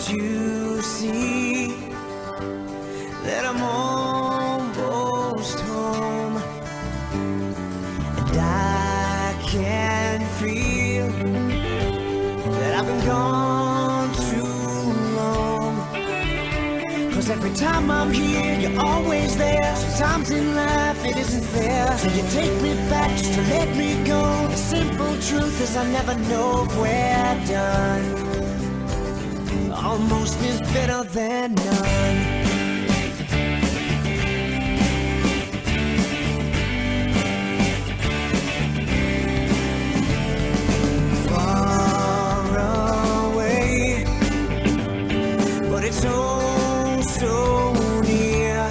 Can't you see that I'm almost home? And I can feel that I've been gone too long. 'Cause every time I'm here, you're always there. Sometimes in life it isn't fair, so you take me back just to let me go. The simple truth is I never know if we're done. Almost is better than none. Far away, but it's oh so near.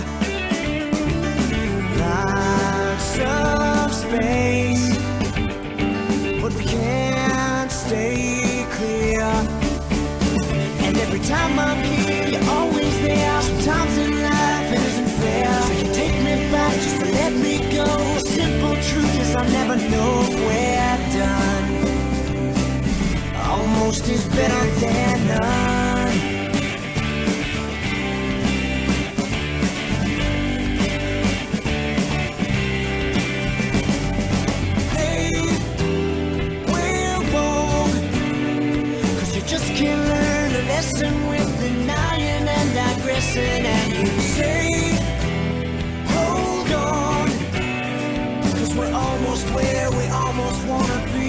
Lots of space, but we can't stay clear. And every time I'm here, you're always there. Sometimes in life it isn't fair, so you take me back just to let me go. The simple truth is I'll never know if we're done. Almost is better than none. Hey, we're wrong, 'cause you just can't learn a lesson with denying and digressing. And you say, hold on, 'cause we're almost where we almost wanna be.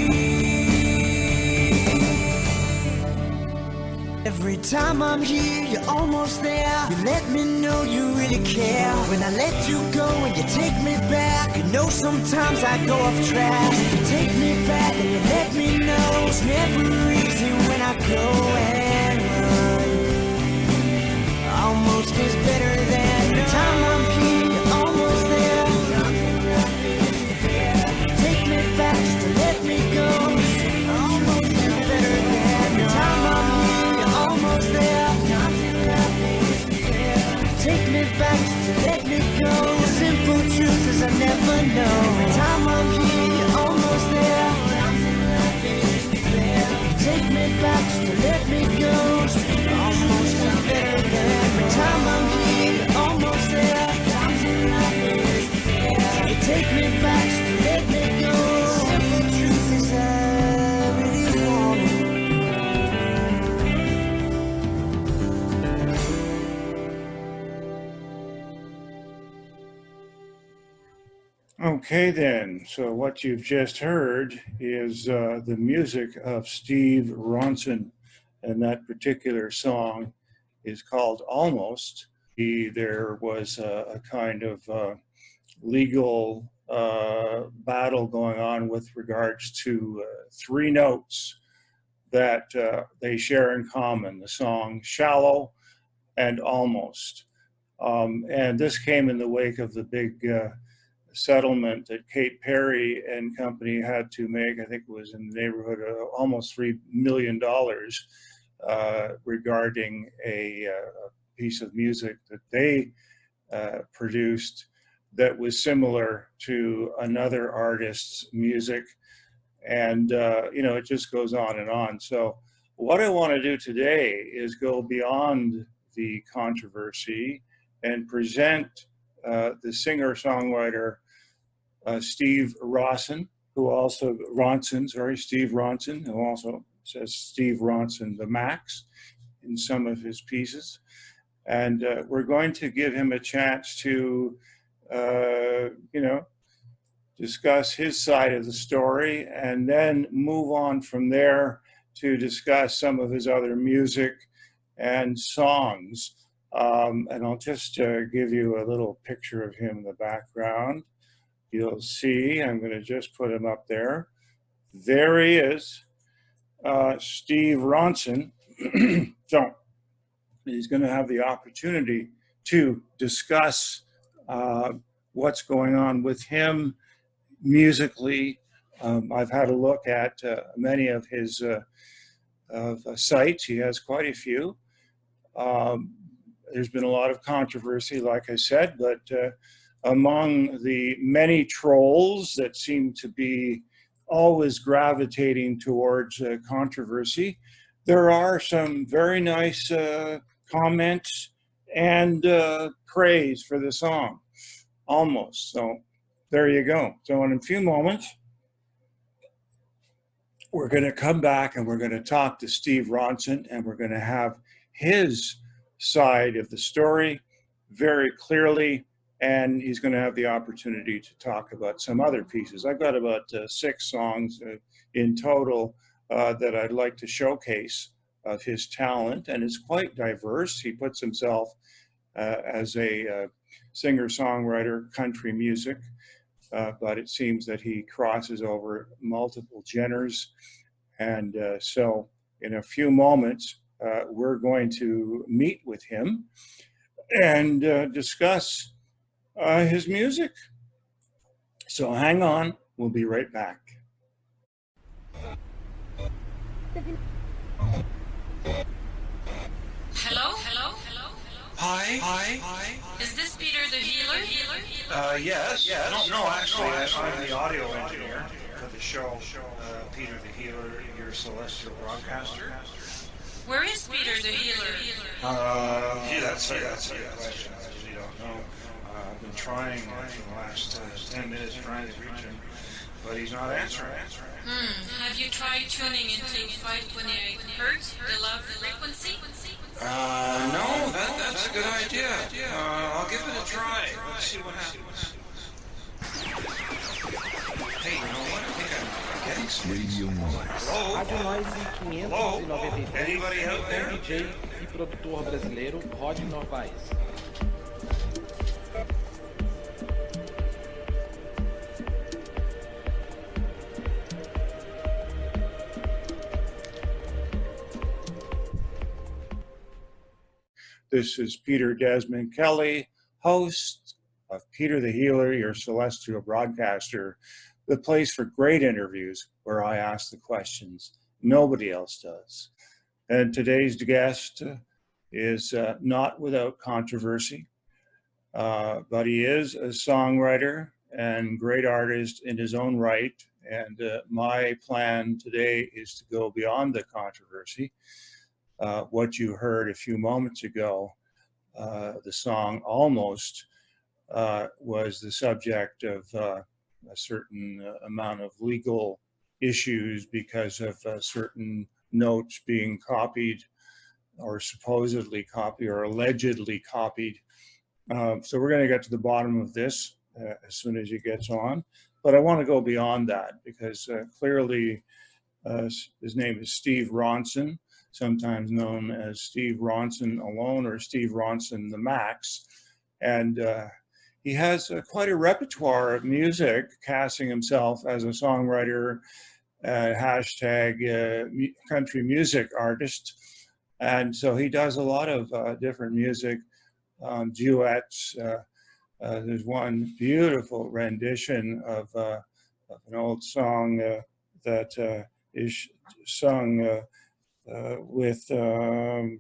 Every time I'm here, you're almost there. You let me know you really care. When I let you go and you take me back, you know sometimes I go off track. You take me back and you let me know it's never easy when I go and run. Almost is better than none. Every time I'm here, you're almost there. Take me back just to let me go. Almost is better than none. Every time I'm here, you're almost there. Take me back just to let me go. The simple truth is I never know. Every time I'm here, you're almost there. Take me back just to let me go. Almost is better than. Every time I'm here, you're almost there. You take me back just to let me go. The simple truth is I really want it. Okay then, so what you've just heard is the music of Steve Ronson, and that particular song is called Almost. There was a kind of legal battle going on with regards to three notes that they share in common, the song Shallow and Almost. And this came in the wake of the big settlement that Kate Perry and company had to make. I think it was in the neighborhood of almost $3 million regarding a piece of music that they produced that was similar to another artist's music. And, you know, it just goes on and on. So what I want to do today is go beyond the controversy and present the singer-songwriter Steve Ronson, who also Steve Ronson, who also says Steve Ronson the Max in some of his pieces, and we're going to give him a chance to, you know, discuss his side of the story, and then move on from there to discuss some of his other music and songs. And I'll just give you a little picture of him in the background. You'll see, I'm going to just put him up there. There he is, Steve Ronson. So he's going to have the opportunity to discuss what's going on with him musically. I've had a look at many of his sites. He has quite a few. There's been a lot of controversy, like I said, but among the many trolls that seem to be always gravitating towards controversy, there are some very nice comments and praise for the song, almost. So there you go. So in a few moments, we're going to come back and we're going to talk to Steve Ronson, and we're going to have his side of the story very clearly, and he's going to have the opportunity to talk about some other pieces. I've got about 6 songs in total that I'd like to showcase of his talent, and it's quite diverse. He puts himself as a singer-songwriter, country music, but it seems that he crosses over multiple genres. And so in a few moments, we're going to meet with him and discuss his music. So hang on, we'll be right back. Hello? Hi. Is this Peter the Healer? Yes. No, actually, I'm the audio engineer for the show, Peter the Healer, your celestial broadcaster. Where is Peter the Healer? That's a good question. I really don't know. I've been trying for the last 10 minutes trying to reach him, but he's not answering. Have you tried tuning into 528 Hertz, the love frequency? No, that's a good idea. I'll give it a try. Let's see what happens. Hey, you know what? I think I'm getting some Radio Noise. Hello? Anybody out there? DJ e produtor brasileiro Rod Novaes. This is Peter Desmond Kelly, host of Peter the Healer, your celestial broadcaster, the place for great interviews where I ask the questions nobody else does. And today's guest is not without controversy, but he is a songwriter and great artist in his own right. And my plan today is to go beyond the controversy. What you heard a few moments ago, the song Almost, was the subject of a certain amount of legal issues because of certain notes being copied or supposedly copied or allegedly copied. So we're going to get to the bottom of this as soon as he gets on. But I want to go beyond that because clearly his name is Steve Ronson, sometimes known as Steve Ronson alone or Steve Ronson the Max. And he has quite a repertoire of music, casting himself as a songwriter, country music artist. And so he does a lot of different music, duets. There's one beautiful rendition of an old song that is sung with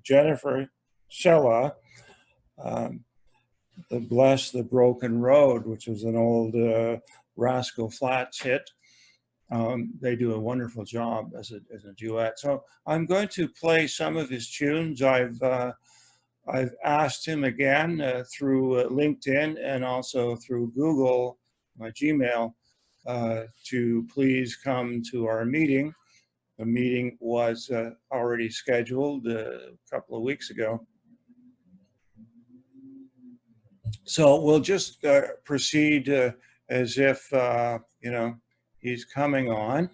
Jennifer Cella, the Bless the Broken Road, which was an old Rascal Flatts hit. They do a wonderful job as a duet. So I'm going to play some of his tunes. I've asked him again through LinkedIn and also through Google, my Gmail, to please come to our meeting. The meeting was already scheduled a couple of weeks ago. So we'll just proceed as if, he's coming on.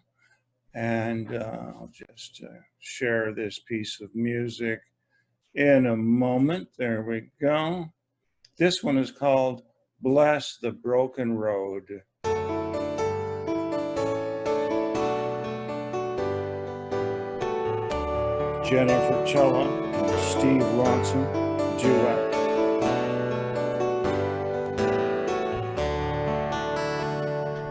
And I'll just share this piece of music in a moment. There we go. This one is called Bless the Broken Road. Jennifer Cella and Steve Ronson duet.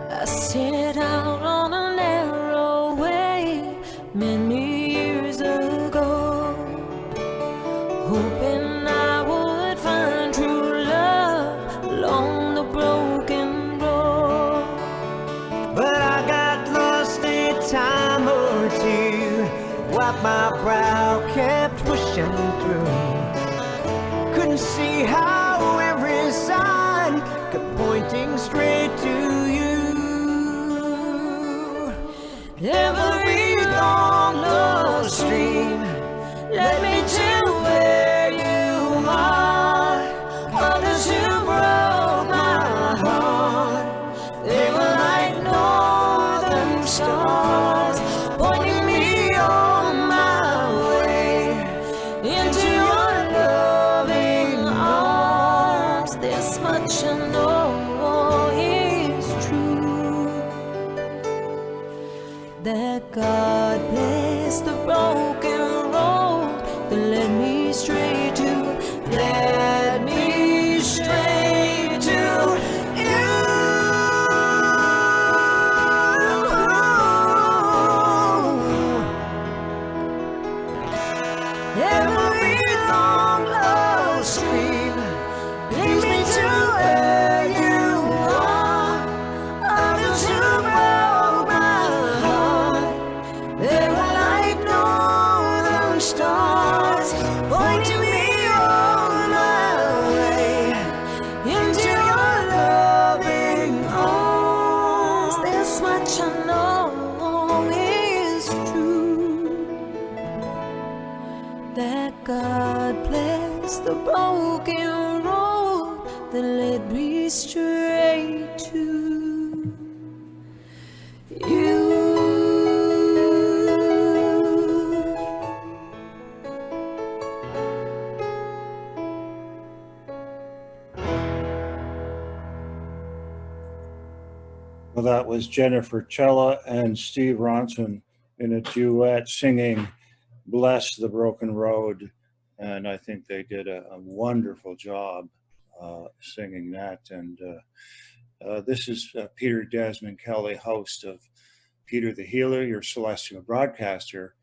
I set out on a narrow way many years ago, hoping I would find true love along the broken road. But I got lost a time or two, wiped my brow rushing through. Couldn't see how every sign kept pointing straight to you. Every long lost stream led me to where you are. Others who broke my heart, they were like northern stars, pointing me on my way into your loving arms. This much I know is true, that God bless the broken road that led me straight to, led me straight to you. Every long lost stream leads me to where you are. Others who broke my heart, they were like northern stars, pointing me on my way into your loving arms. This much I know is true, that God bless the broken road that led me straight to you. Well, that was Jennifer Cella and Steve Ronson in a duet singing Bless the Broken Road. And I think they did a wonderful job singing that. And this is Peter Desmond Kelly, host of Peter the Healer, your celestial broadcaster,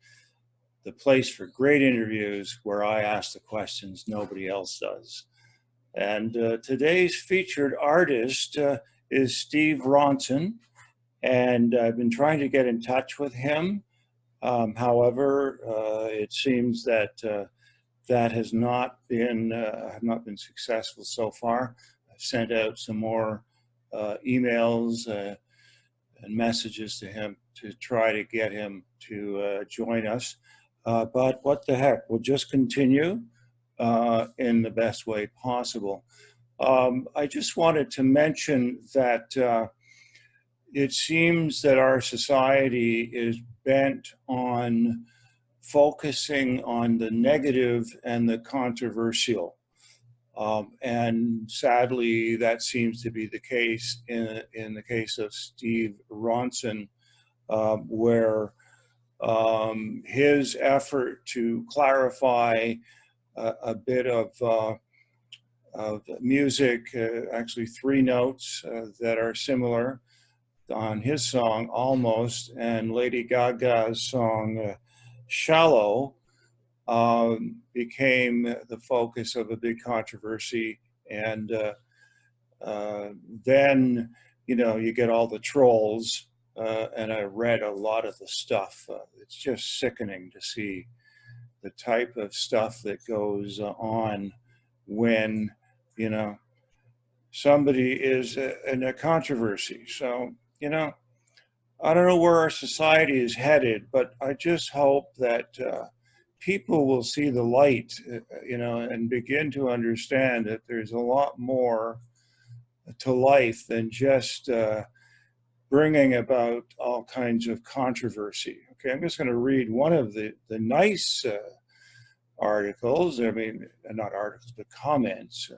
the place for great interviews where I ask the questions nobody else does. And today's featured artist is Steve Ronson, and I've been trying to get in touch with him. However, it seems that that has not been successful so far. I've sent out some more emails and messages to him to try to get him to join us. But what the heck, we'll just continue in the best way possible. I just wanted to mention that it seems that our society is bent on focusing on the negative and the controversial. And sadly, that seems to be the case in the case of Steve Ronson, where his effort to clarify a bit of music, actually 3 notes that are similar on his song Almost and Lady Gaga's song Shallow, became the focus of a big controversy. And then, you know, you get all the trolls, and I read a lot of the stuff. It's just sickening to see the type of stuff that goes on when, you know, somebody is in a controversy. So, you know, I don't know where our society is headed, but I just hope that people will see the light, you know, and begin to understand that there's a lot more to life than just bringing about all kinds of controversy. Okay, I'm just going to read one of the nice articles. I mean, not articles, but comments.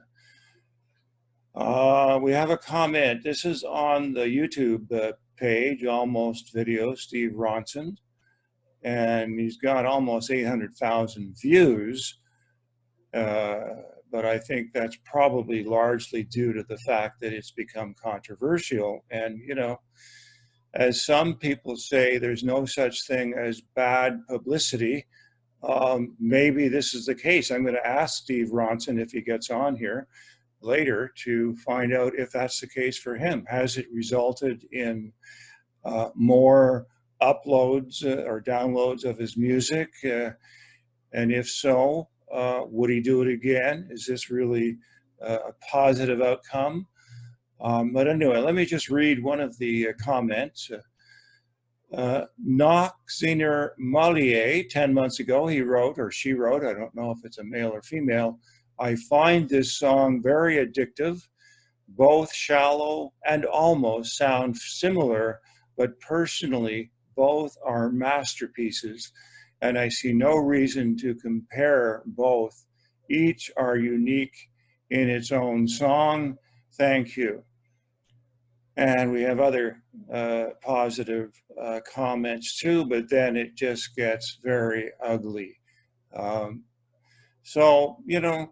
We have a comment. This is on the YouTube page, Almost Video, Steve Ronson, and he's got almost 800,000 views. But I think that's probably largely due to the fact that it's become controversial. And, you know, as some people say, there's no such thing as bad publicity. Maybe this is the case. I'm going to ask Steve Ronson if he gets on here later to find out if that's the case for him. Has it resulted in more uploads or downloads of his music? And if so, would he do it again? Is this really a positive outcome? But anyway, let me just read one of the comments. Noxiner Mollier, 10 months ago, he wrote, or she wrote, I don't know if it's a male or female, I find this song very addictive. Both shallow and almost sound similar, but personally, both are masterpieces, and I see no reason to compare both. Each are unique in its own song. Thank you. And we have other positive comments too, but then it just gets very ugly. So, you know,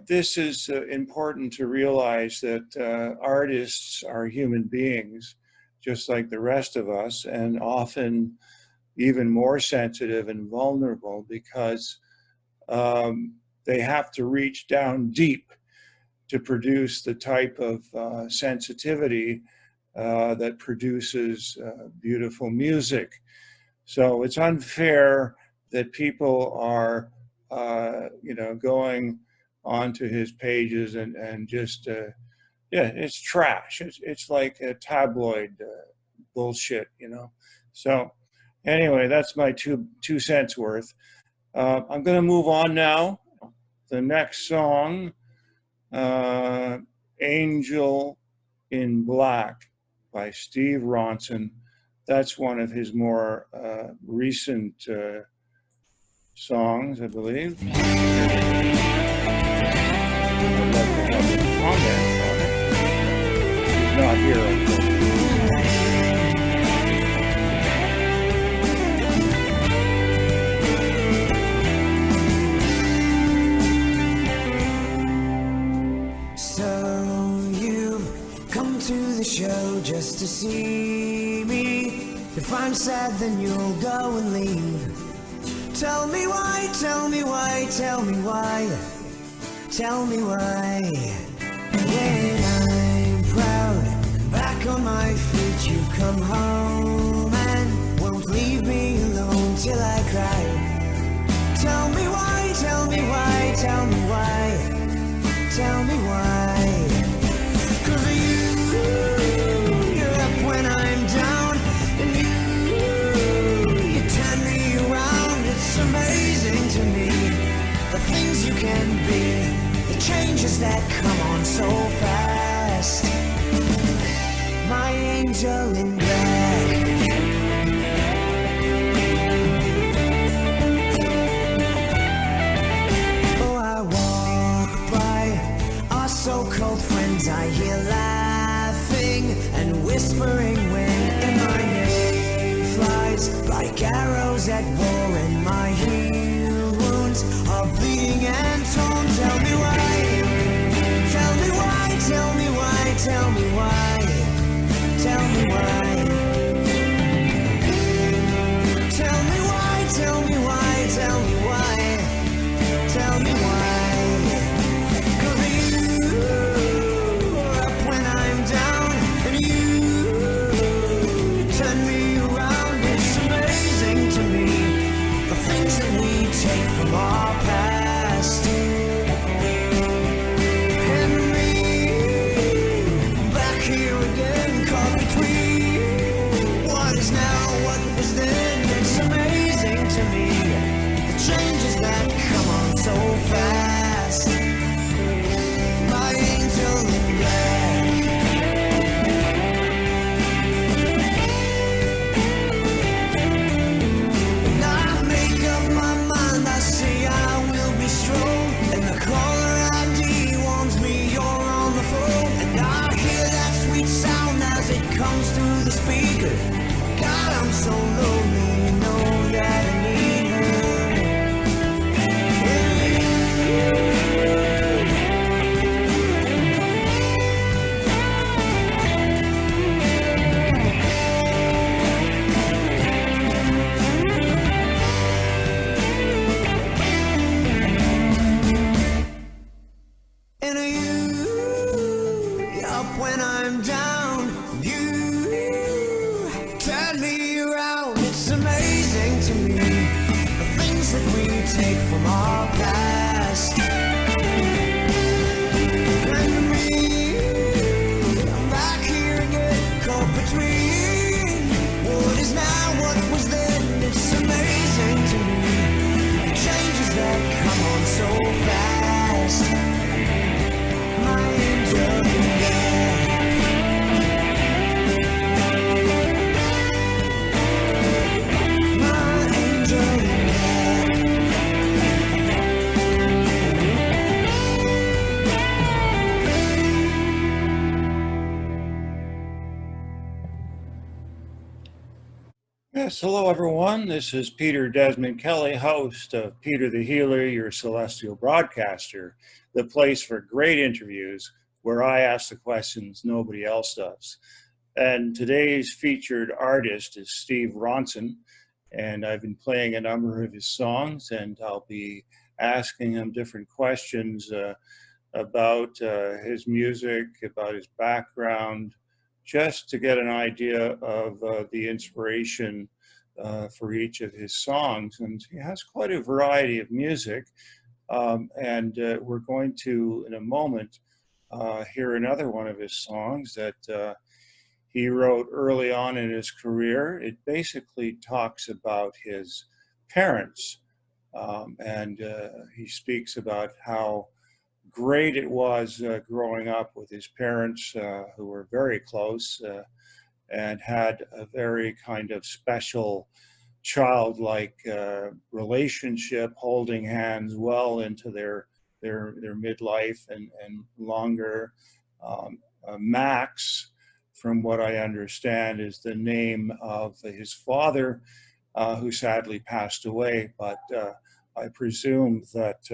this is important to realize that artists are human beings, just like the rest of us, and often even more sensitive and vulnerable because they have to reach down deep to produce the type of sensitivity that produces beautiful music. So it's unfair that people are, you know, going onto his pages and just, yeah, it's trash. It's like a tabloid bullshit, you know. So anyway, that's my two cents worth. I'm going to move on now. The next song, Angel in Black by Steve Ronson. That's one of his more recent songs, I believe. I'd love to have him comment on it. He's not here, unfortunately. To the show just to see me. If I'm sad, then you'll go and leave. Tell me why, tell me why, tell me why, tell me why. When I'm proud and back on my feet, you come home and won't leave me alone till I cry. Tell me why, tell me why, tell me why, tell me why. You can be the changes that come on so fast. My angel in black. Oh, I walk by our so-called friends. I hear laughing and whispering when in my name flies like arrows at war, and my heel wounds are bleeding and torn. Tell me why, tell me why, tell me why, tell me why, tell me why. Tell me why, tell me why, tell me why, tell me why. 'Cause you are up when I'm down, and you turn me around. It's amazing to me, the things that we take from our past. And me, back here again, caught between what is now, what was then. It's amazing to me, the changes that come on so fast. My angel in black. And I make up my mind, I say I will be strong, and the caller ID warns me you're on the phone, and I hear that sweet sound as it comes through the speaker. God, I'm so lonely, you know that I need her. take from our past. And me, I'm back here again, caught between what is now, what was then. It's amazing to me, the changes that come on so fast. My angel, Yes, hello everyone. This is Peter Desmond Kelly, host of Peter the Healer, your celestial broadcaster, the place for great interviews where I ask the questions nobody else does. And today's featured artist is Steve Ronson, and I've been playing a number of his songs, and I'll be asking him different questions about his music, about his background, just to get an idea of the inspiration for each of his songs. And he has quite a variety of music. And we're going to, in a moment, hear another one of his songs that he wrote early on in his career. It basically talks about his parents. And he speaks about how great it was growing up with his parents who were very close and had a very kind of special childlike relationship, holding hands well into their midlife and longer. Max, from what I understand, is the name of his father, who sadly passed away, but I presume that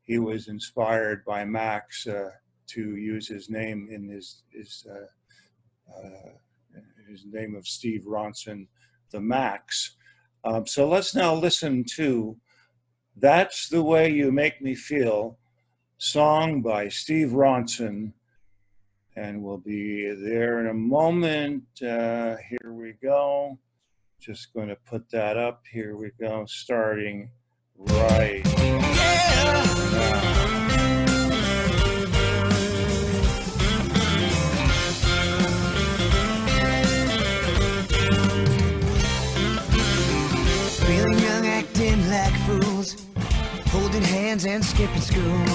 he was inspired by Max to use his name in his name of Steve Ronson, the Max. So let's now listen to That's the Way You Make Me Feel, song by Steve Ronson, and we'll be there in a moment. Here we go. Just going to put that up. Here we go, starting right now. Feeling young, acting like fools, holding hands and skipping school.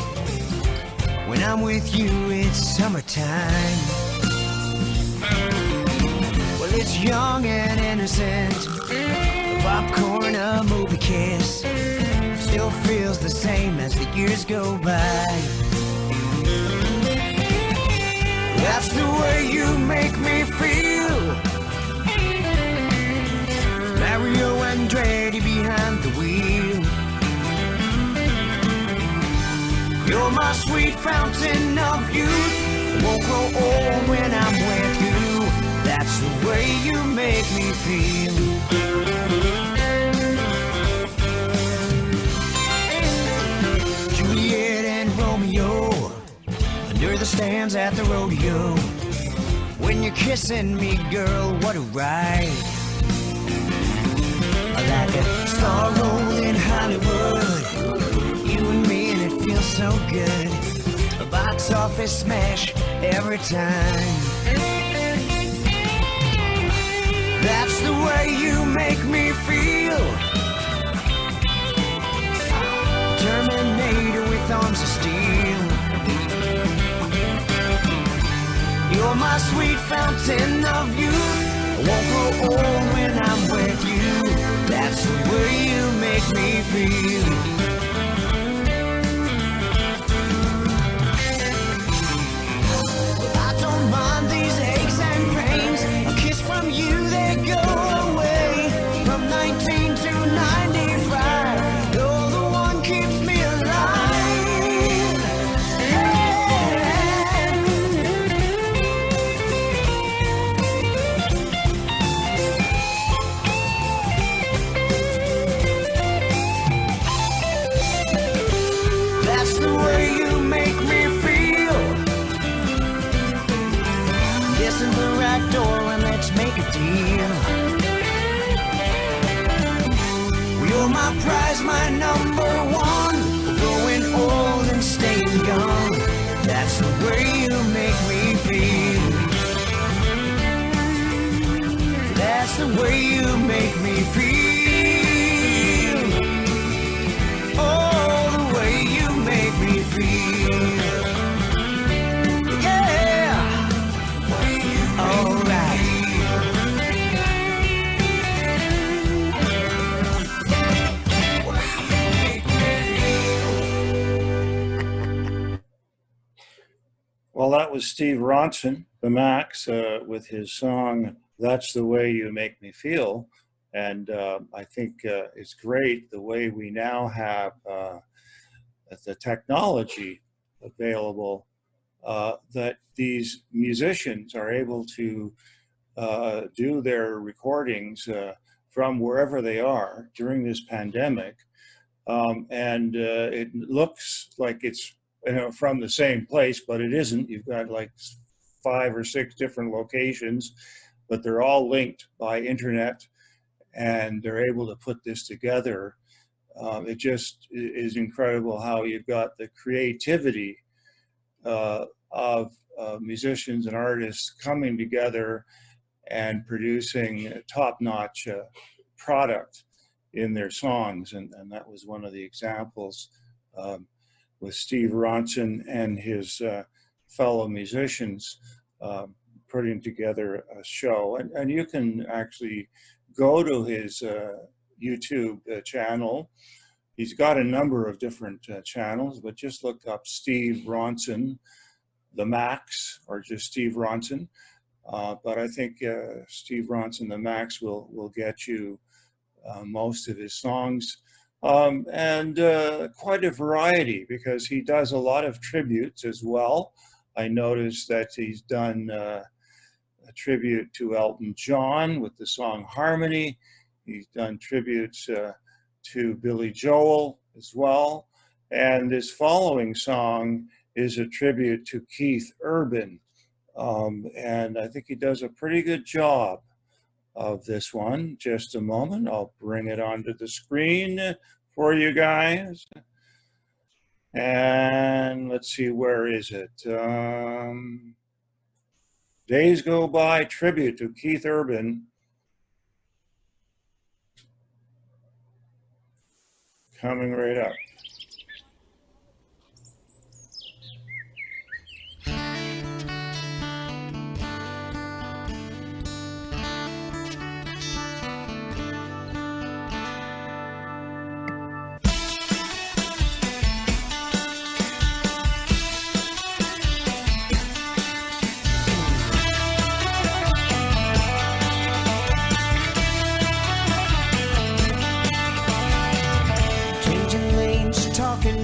When I'm with you, it's summertime. Well, it's young and innocent, the popcorn, a movie kiss, still feels the same as the years go by. That's the way you make me feel. Mario Andretti behind the wheel. You're my sweet fountain of youth. Won't grow old when I'm with you. That's the way you make me feel. Juliet and Romeo, under the stands at the rodeo. When you're kissing me, girl, what a ride. Like a star roll in Hollywood, you and me, and it feels so good. A box office smash every time. That's the way you make me feel. Terminator with arms of steel. You're my sweet fountain of youth. I won't grow old when I'm with you. That's the way you make me feel. Well, I don't mind these aches and pains. A kiss from you, they go away. From 19 to 95, you're the one keeps me alive. my prize, my number one. Growing old and staying young, that's the way you make me feel. That's the way you make me feel. Oh, the way you make me feel. Yeah. All right. Well, that was Steve Ronson, the Max, with his song, That's the Way You Make Me Feel. And I think it's great the way we now have the technology available that these musicians are able to do their recordings from wherever they are during this pandemic. And it looks like it's from the same place, but it isn't. You've got like 5 or 6 different locations, but they're all linked by internet, and they're able to put this together. It just is incredible how you've got the creativity of musicians and artists coming together and producing a top-notch product in their songs. And that was one of the examples with Steve Ronson and his fellow musicians putting together a show. And you can actually go to his YouTube channel. He's got a number of different channels, but just look up Steve Ronson, the Max, or just Steve Ronson. But I think Steve Ronson, the Max, will get you most of his songs. And quite a variety, because he does a lot of tributes as well. I noticed that he's done a tribute to Elton John with the song Harmony. He's done tributes to Billy Joel as well. And this following song is a tribute to Keith Urban. And I think he does a pretty good job of this one. Just a moment, I'll bring it onto the screen for you guys. And let's see, where is it? Days Go By tribute to Keith Urban. Coming right up.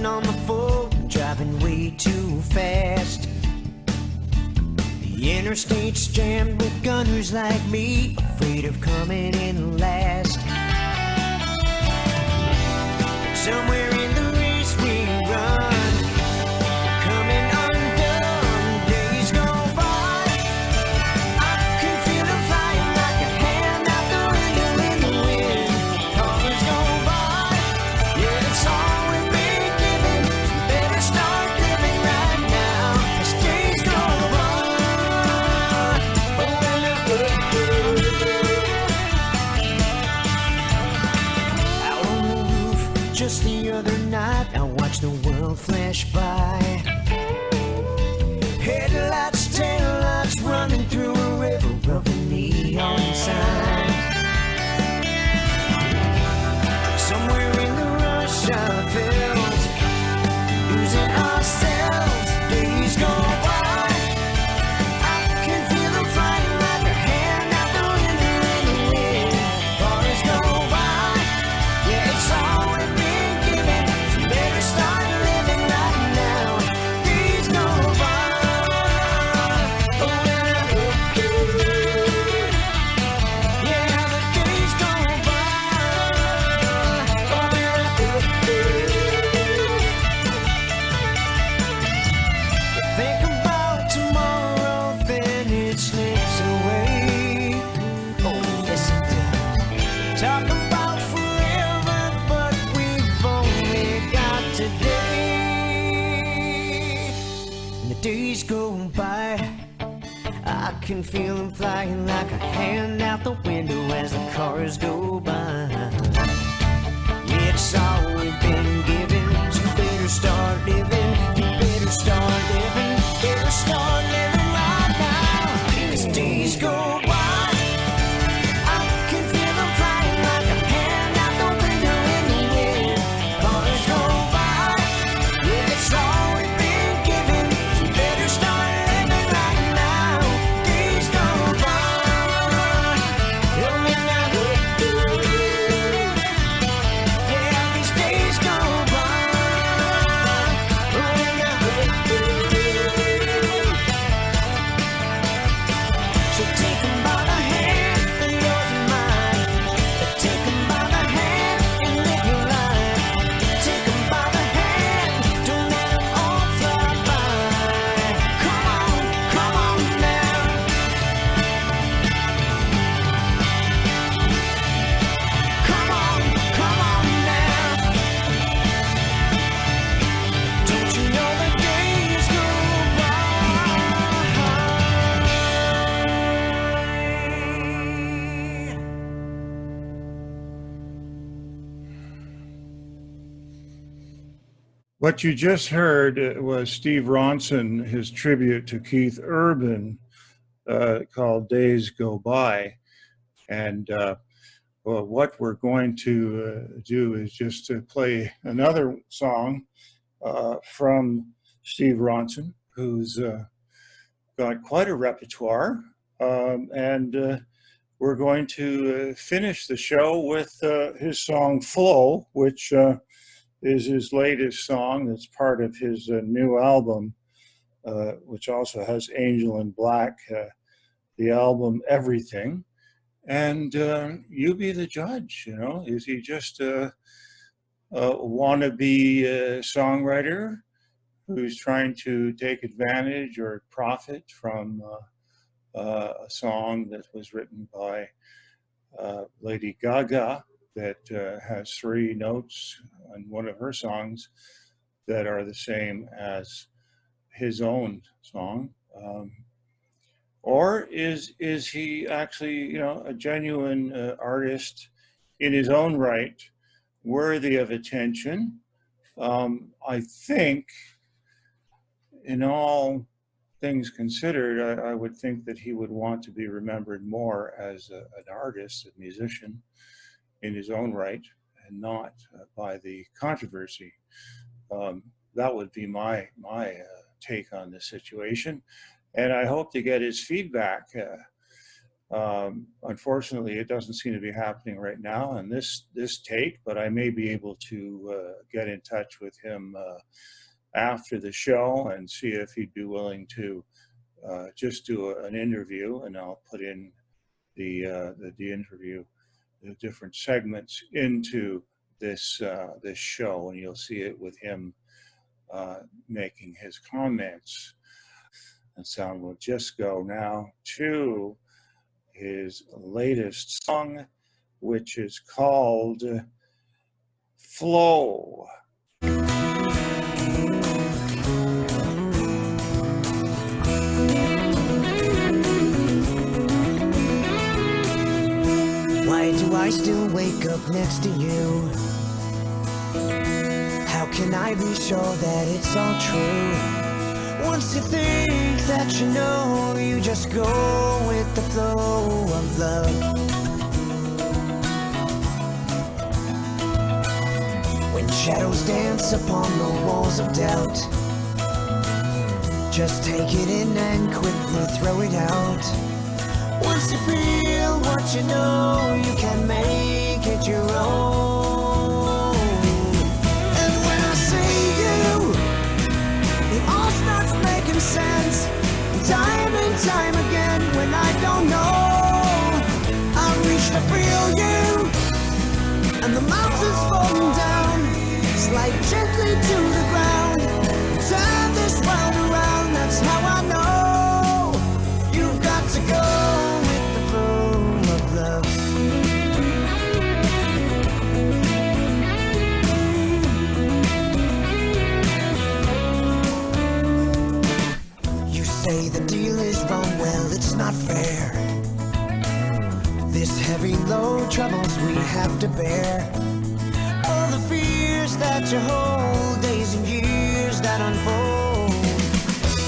On the phone, driving way too fast. The interstate's jammed with gunners like me, afraid of coming in last. Somewhere in the race we run, coming undone. Days go by, I can feel them flying like a hand out the window in the wind. Cars go by, yeah, it's all just the other night, I watched the world flash by. Headlights, taillights running through a river of neon signs. Somewhere in the rush I felt, losing ourselves. Days go by, I can feel them flying like a hand out the window in the wind. Cars go by, yeah, it's all with me. Better start living right now. Days go by. days go by, I can feel them flying like a hand out the window as the cars go by. It's all we've been given, so you better start living. You better start living, better start living right now. As days go by, I can feel them flying like a hand out the window in the wind. Cars go by, yeah, it's all we've been given, so you better start living right now. Days go by, yeah, these days go by. So take 'em by the hand, and yours and mine. Take 'em by the hand and live your life. Take 'em by the hand, don't let 'em all fly by. Come on now. Come on now. Don't you know the days go by? What you just heard was Steve Ronson, his tribute to Keith Urban, called Days Go By. And well, what we're going to do is just to play another song from Steve Ronson, who's got quite a repertoire. And we're going to finish the show with his song Flow, which is his latest song. That's part of his new album, which also has Angel in Black, the album Everything. And you be the judge, you know. Is he just a wannabe songwriter who's trying to take advantage or profit from a song that was written by Lady Gaga that has 3 notes on one of her songs that are the same as his own song? Or is he actually, you know, a genuine artist in his own right, worthy of attention? I think, in all things considered, I would think that he would want to be remembered more as an artist, a musician in his own right, and not by the controversy. That would be my take on the situation. And I hope to get his feedback. Unfortunately, it doesn't seem to be happening right now on this take, but I may be able to get in touch with him after the show and see if he'd be willing to just do an interview, and I'll put in the interview, the different segments into this show, and you'll see it with him making his comments. And sound will just go now to his latest song, which is called Flow. Why do I still wake up next to you? How can I be sure that it's all true? Once you think that you know, you just go with the flow of love. When shadows dance upon the walls of doubt, just take it in and quickly throw it out. Once you feel what you know, you can make it your own. And when I say you, it all starts making sense. Time and time again, when I don't know, I reach to feel you, and the mountains falling down, slide gently to the ground. Turn this world around, that's how I know you've got to go with the flow of love. troubles we have to bear, all the fears that you hold, days and years that unfold.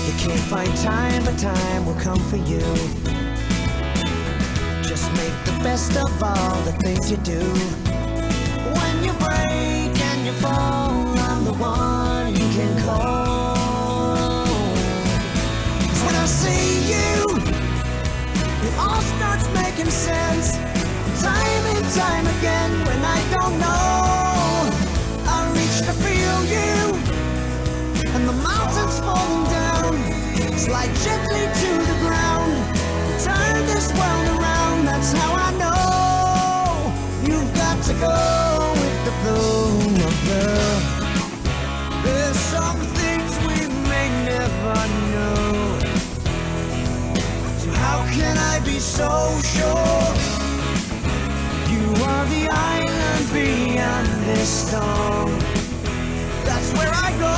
You can't find time, but time will come for you. Just make the best of all the things you do. When you break and you fall, I'm the one you can call. 'Cause when I see you, it all starts making sense. Time and time again, when I don't know, I reach to feel you, and the mountains falling down, slide gently to the ground, turn this world around. That's how I know you've got to go with the flow of love. There's some things we may never know, so how can I be so sure you are the island beyond this storm? That's where I go.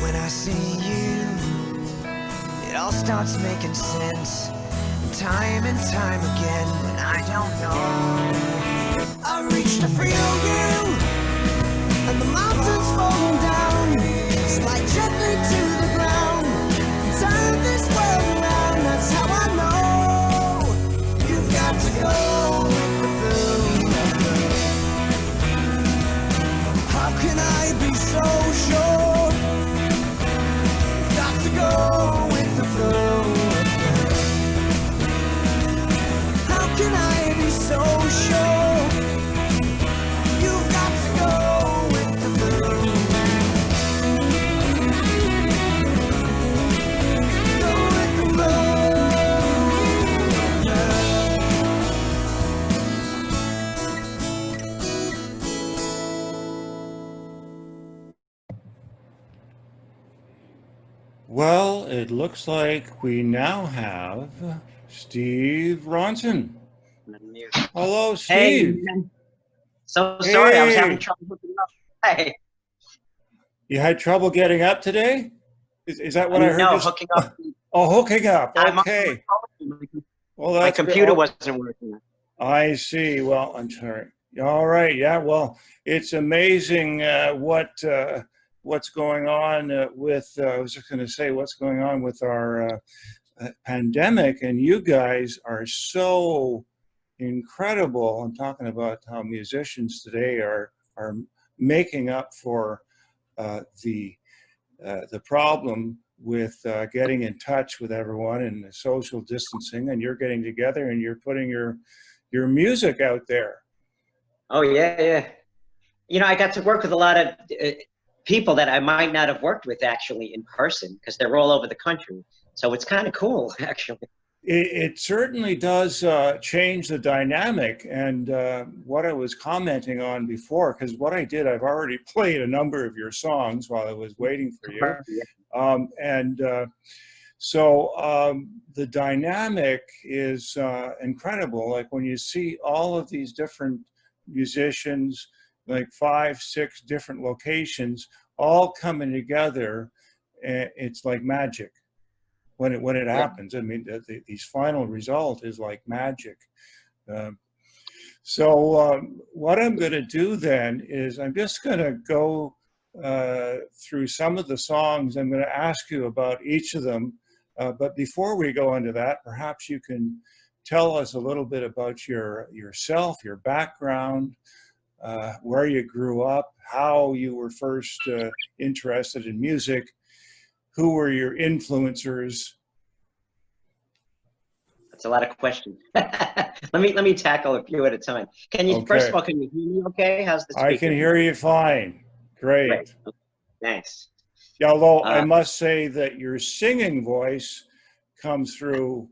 When I see you, it all starts making sense. Time and time again, when I don't know, I reach to feel you, and the mountains falling down, slide gently to the ground, turn this world around. That's how I know you've got to go with the flow. How can I be so sure? You've got to go with the flow. How can I be so sure? You've got to go with the flow. Go with the flow. Well, it looks like we now have Steve Ronson. Hello, Hey, Steve. man. So sorry, I was having Hey. trouble hooking up. Hey, You had trouble getting up today? Is that what I heard? no, you hooking up. Oh, hooking up. I'm on Okay. my phone. Well, My that's computer good. wasn't working. I see. Well, I'm sorry. All right. Yeah. Well, it's amazing what's going on with. I was just going to say what's going on with our pandemic, and you guys are so incredible. I'm talking about how musicians today are making up for the problem with getting in touch with everyone and the social distancing, and you're getting together and you're putting your music out there. Oh, yeah. You know, I got to work with a lot of people that I might not have worked with actually in person because they're all over the country. So it's kind of cool, actually. It certainly does change the dynamic. And what I was commenting on before, because what I did, I've already played a number of your songs while I was waiting for you. So the dynamic is incredible. Like when you see all of these different musicians, like 5, 6 different locations, all coming together, it's like magic. When it happens, I mean, these final result is like magic. So what I'm going to do then is I'm just going to go through some of the songs. I'm going to ask you about each of them. But before we go into that, perhaps you can tell us a little bit about yourself, your background, where you grew up, how you were first interested in music, who were your influencers. That's a lot of questions. let me tackle a few at a time. Can you first of all, can you hear me okay? How's the speaker? I can hear you fine. Great. Okay. Thanks. Yeah, although I must say that your singing voice comes through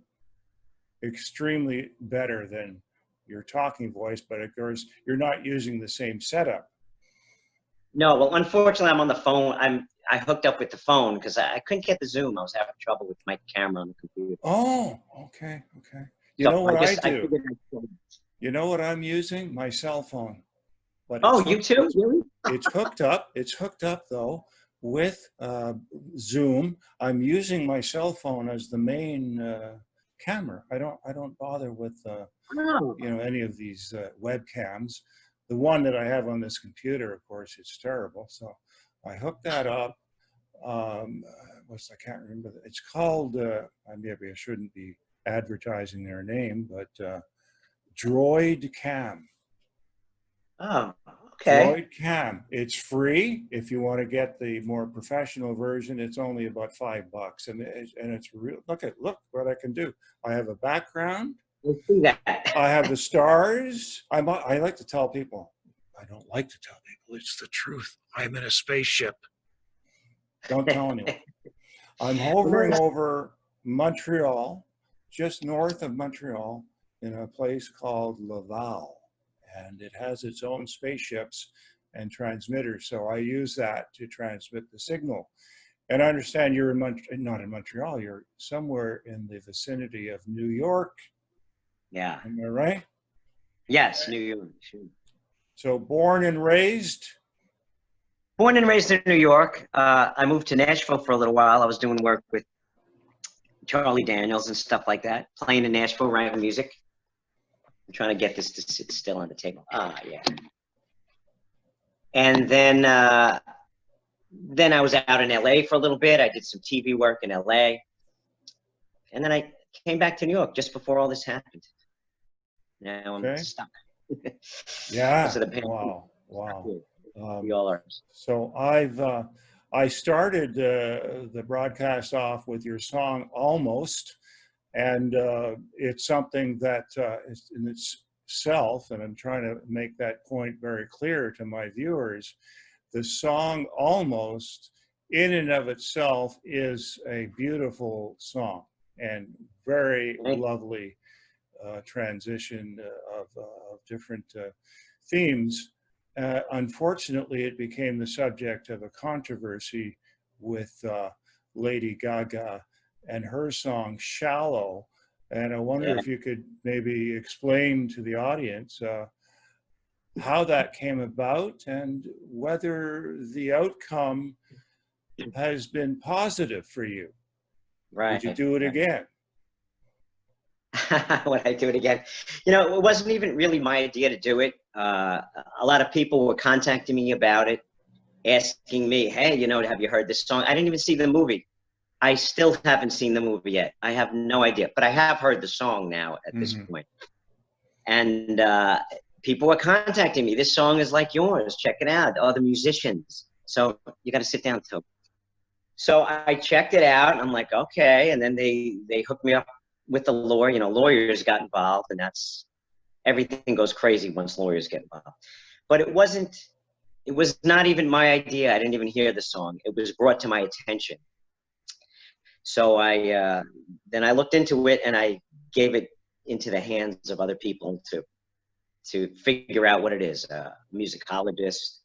extremely better than your talking voice, but of course you're not using the same setup. No, well, unfortunately, I'm on the phone. I hooked up with the phone because I couldn't get the Zoom. I was having trouble with my camera on the computer. Oh, okay. You know what I do? I You know what I'm using? My cell phone. But you too? Really? It's hooked up. It's hooked up though with Zoom. I'm using my cell phone as the main camera. I don't bother with Oh, you know, any of these webcams. The one that I have on this computer, of course, is terrible. So I hooked that up. I can't remember. It's called, maybe I shouldn't be advertising their name, but Droid Cam. oh, okay. Droid Cam. It's free. If you want to get the more professional version, it's only about $5, and it's real. Look what I can do. I have a background. Let's see that. I have the stars. I like to tell people. I don't like to tell people. It's the truth. I'm in a spaceship. Don't tell anyone. I'm hovering over Montreal, just north of Montreal, in a place called Laval. And it has its own spaceships and transmitters. So I use that to transmit the signal. And I understand you're not in Montreal, you're somewhere in the vicinity of New York. Yeah. Am I right? Yes, New York. Sure. So born and raised? Born and raised in New York. I moved to Nashville for a little while. I was doing work with Charlie Daniels and stuff like that, playing in Nashville, writing music. I'm trying to get this to sit still on the table. Yeah. And then I was out in LA for a little bit. I did some TV work in LA. And then I came back to New York just before all this happened. Now I'm stuck. Yeah. Because of the pandemic. Wow. We all are. So I started the broadcast off with your song Almost, and it's something that is in itself, and I'm trying to make that point very clear to my viewers, the song Almost in and of itself is a beautiful song and very lovely transition of different themes. Unfortunately, it became the subject of a controversy with Lady Gaga and her song Shallow. And I wonder if you could maybe explain to the audience how that came about and whether the outcome has been positive for you. Right. Would you do it again? Would I do it again? You know, it wasn't even really my idea to do it. A lot of people were contacting me about it, asking me, hey, you know, have you heard this song? I didn't even see the movie. I still haven't seen the movie yet. I have no idea, but I have heard the song now at this point. And people were contacting me. This song is like yours. Check it out. All the musicians. So you got to sit down, Toby. So I checked it out. And I'm like, okay. And then they hooked me up with the lawyer. You know, lawyers got involved, and that's everything goes crazy once lawyers get involved. But it was not even my idea. I didn't even hear the song. It was brought to my attention. So then I looked into it, and I gave it into the hands of other people to figure out what it is, musicologists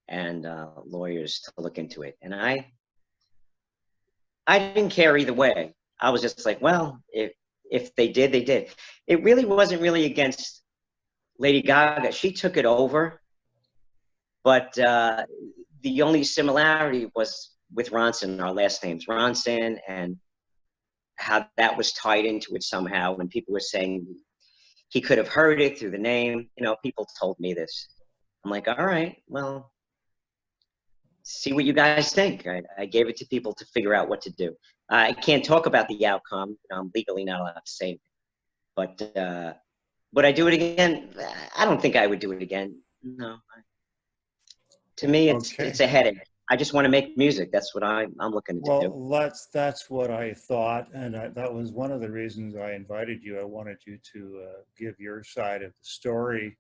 and lawyers to look into it. And I didn't care either way. I was just like, well, if they did, they did. It really wasn't really against Lady Gaga. She took it over, but the only similarity was with Ronson, our last names, Ronson, and how that was tied into it somehow. When people were saying he could have heard it through the name, you know, people told me this. I'm like, all right, well, see what you guys think. I gave it to people to figure out what to do. I can't talk about the outcome. I'm legally not allowed to say it. But would I do it again? I don't think I would do it again. No. To me, it's a headache. I just want to make music. That's what I'm looking to do. Well, that's what I thought, and that was one of the reasons I invited you. I wanted you to give your side of the story,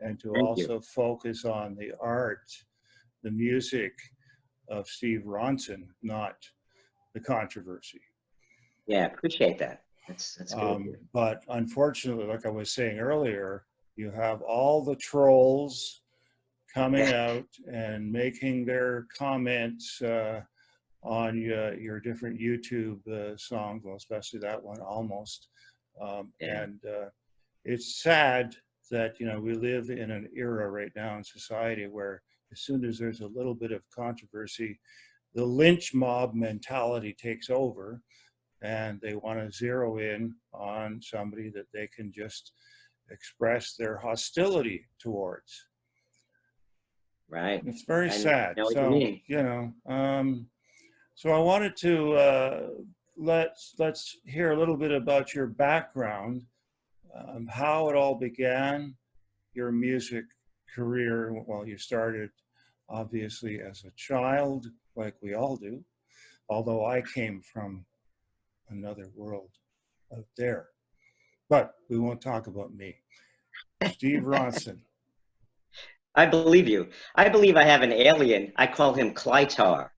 and to also focus on the art, the music of Steve Ronson, not the controversy. Yeah, appreciate that. That's good. But unfortunately, like I was saying earlier, you have all the trolls coming out and making their comments on your different YouTube songs, well, especially that one, Almost. And it's sad that, you know, we live in an era right now in society where as soon as there's a little bit of controversy, the lynch mob mentality takes over. and they want to zero in on somebody that they can just express their hostility towards. Right. It's very I sad. know what you So, mean. you know, so I wanted to let's hear a little bit about your background, how it all began, your music career. Well, you started obviously as a child, like we all do, although I came from another world out there. But we won't talk about me. Steve Ronson. I believe you. I believe I have an alien. I call him Clytar.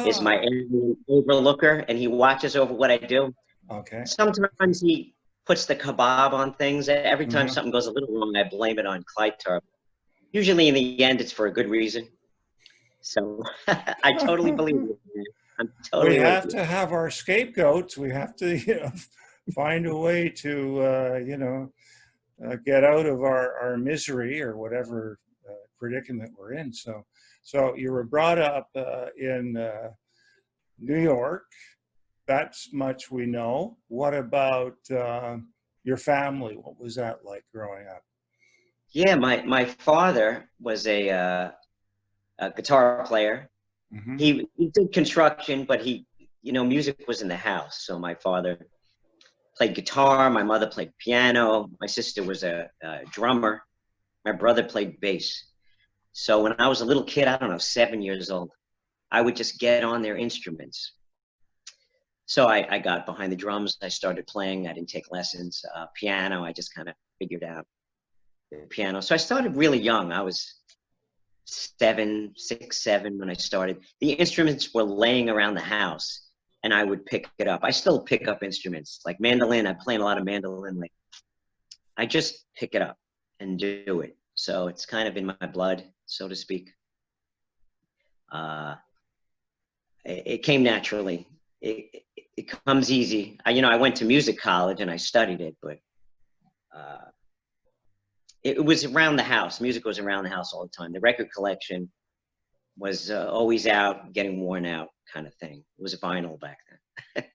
Is my Ah, alien overlooker, and he watches over what I do. okay. Sometimes he puts the kebab on things. Every time Mhm. something goes a little wrong, I blame it on Clytar. Usually, in the end, it's for a good reason. So I totally believe you, man. I'm We totally with have you. to have our scapegoats. We have to, you know, find a way to, you know, get out of our misery or whatever predicament we're in. So you were brought up in New York. That's much we know. What about your family? What was that like growing up? Yeah, my father was a guitar player. Hmm. He did construction, but music was in the house. So my father played guitar. My mother played piano. My sister was a drummer. My brother played bass. So when I was a little kid, I don't know, 7 years old, I would just get on their instruments. So I got behind the drums. I started playing. I didn't take lessons. Piano, I just kind of figured out the piano. So I started really young. I was 6, 7 when I started. The instruments were laying around the house, and I would pick it up. I still pick up instruments like mandolin. I'm playing a lot of mandolin. Like I just pick it up and do it. So it's kind of in my blood, so to speak. Uh, it came naturally. It comes easy. I went to music college and I studied it, but uh, it was around the house. Music was around the house all the time. The record collection was always out, getting worn out, kind of thing. It was a vinyl back then.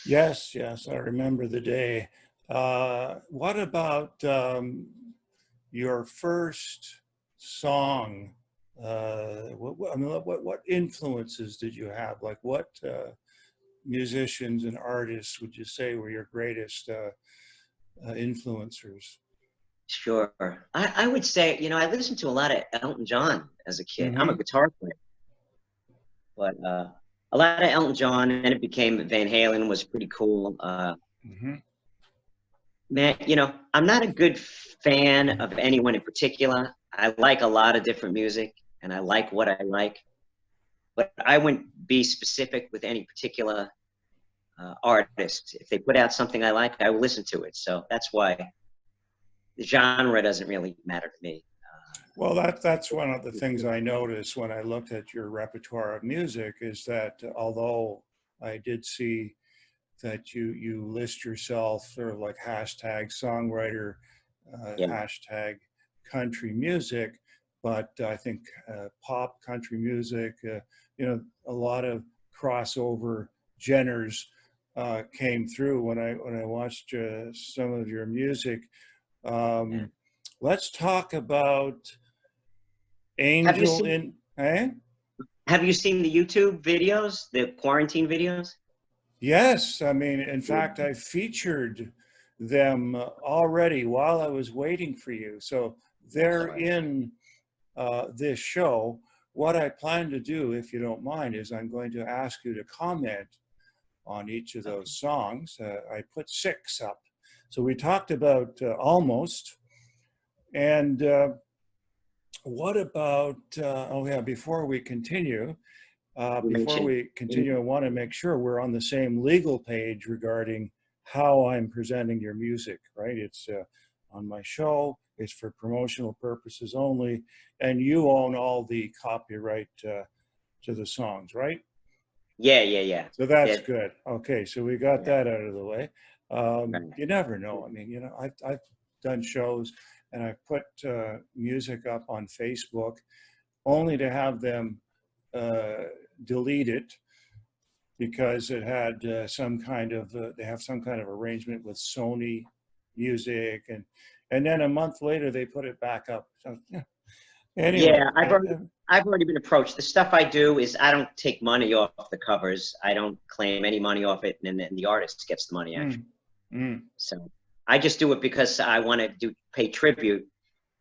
Yes, yes, I remember the day. What about your first song? I mean, what influences did you have? Like, what musicians and artists would you say were your greatest influencers? Sure. I would say, I listened to a lot of Elton John as a kid. I'm a Mm-hmm. guitar player, but a lot of Elton John, and then it became Van Halen was pretty cool. Mm-hmm. Man, I'm not a good fan of anyone in particular. I like a lot of different music, and I like what I like, but I wouldn't be specific with any particular artist. If they put out something I like, I will listen to it. So that's why the genre doesn't really matter to me. Well, that's one of the things I noticed when I looked at your repertoire of music is that although I did see that you list yourself sort of like hashtag songwriter, Yeah, hashtag country music, but I think pop country music, you know, a lot of crossover genres came through when I watched some of your music. yeah. Let's talk about Have you Angel seen in, eh? Have you seen the YouTube videos, the quarantine videos? Yes, I mean, in fact, I featured them already while I was waiting for you. So they're Sorry. in this show. What I plan to do, if you don't mind, is I'm going to ask you to comment on each of Okay. those songs. I put 6 up. So we talked about Almost. And what about, oh yeah, before we continue, You mentioned. I want to make sure we're on the same legal page regarding how I'm presenting your music, right? It's on my show, it's for promotional purposes only, and you own all the copyright to the songs, right? Yeah, yeah, yeah. So that's Yeah, good. Okay, so we got yeah. that out of the way. Right. You never know. I mean, you know, I've done shows and I put music up on Facebook only to have them delete it because it had some kind of they have some kind of arrangement with Sony Music, and then a month later they put it back up. So, yeah. Anyway, Yeah, I've already been approached. The stuff I do is I don't take money off the covers. I don't claim any money off it, and then the artist gets the money actually. So I just do it because I want to pay tribute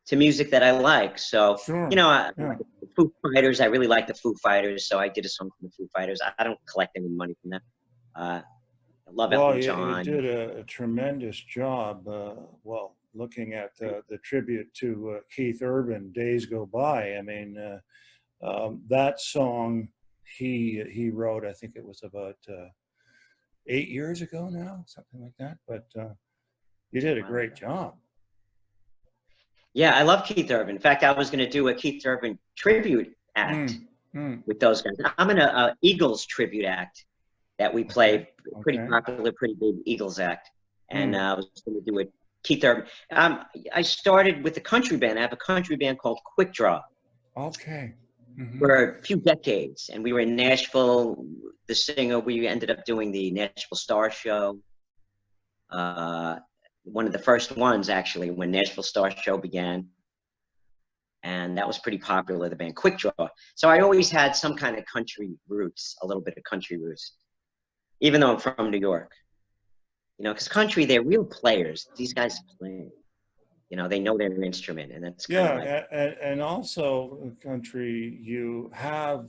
to music that I like. So sure. you know, Yeah. the Foo Fighters. I really like the Foo Fighters, so I did a song from the Foo Fighters. I don't collect any money from them. I love Well, Elton you John. did a tremendous job. Well, looking at the tribute to Keith Urban, "Days Go By." I mean, that song he wrote. I think it was about 8 years ago now, something like that. But you did a great job. Yeah, I love Keith Urban. In fact, I was going to do a Keith Urban tribute act with those guys. I'm in a Eagles tribute act that we play, pretty popular, pretty big Eagles act. And I was going to do a Keith Urban. I started with a country band. I have a country band called Quick Draw. Okay. For a few decades. And we were in Nashville. The singer, we ended up doing the Nashville Star Show. One of the first ones, actually, when Nashville Star Show began. And that was pretty popular, the band Quick Draw. So I always had some kind of country roots, a little bit of country roots, even though I'm from New York. You know, because country, they're real players. These guys play. You know, they know their instrument, and that's kind of like... and also country, you have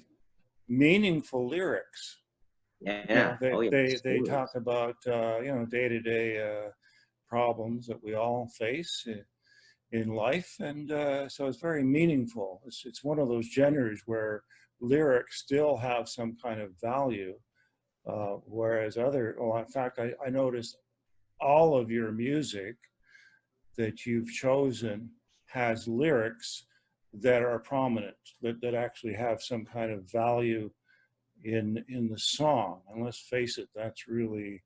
meaningful lyrics. Yeah, you know, they talk about you know, day-to-day problems that we all face in life, and so it's very meaningful. It's one of those genres where lyrics still have some kind of value, whereas in fact, I noticed all of your music that you've chosen has lyrics that are prominent, that actually have some kind of value in the song. And let's face it, that's really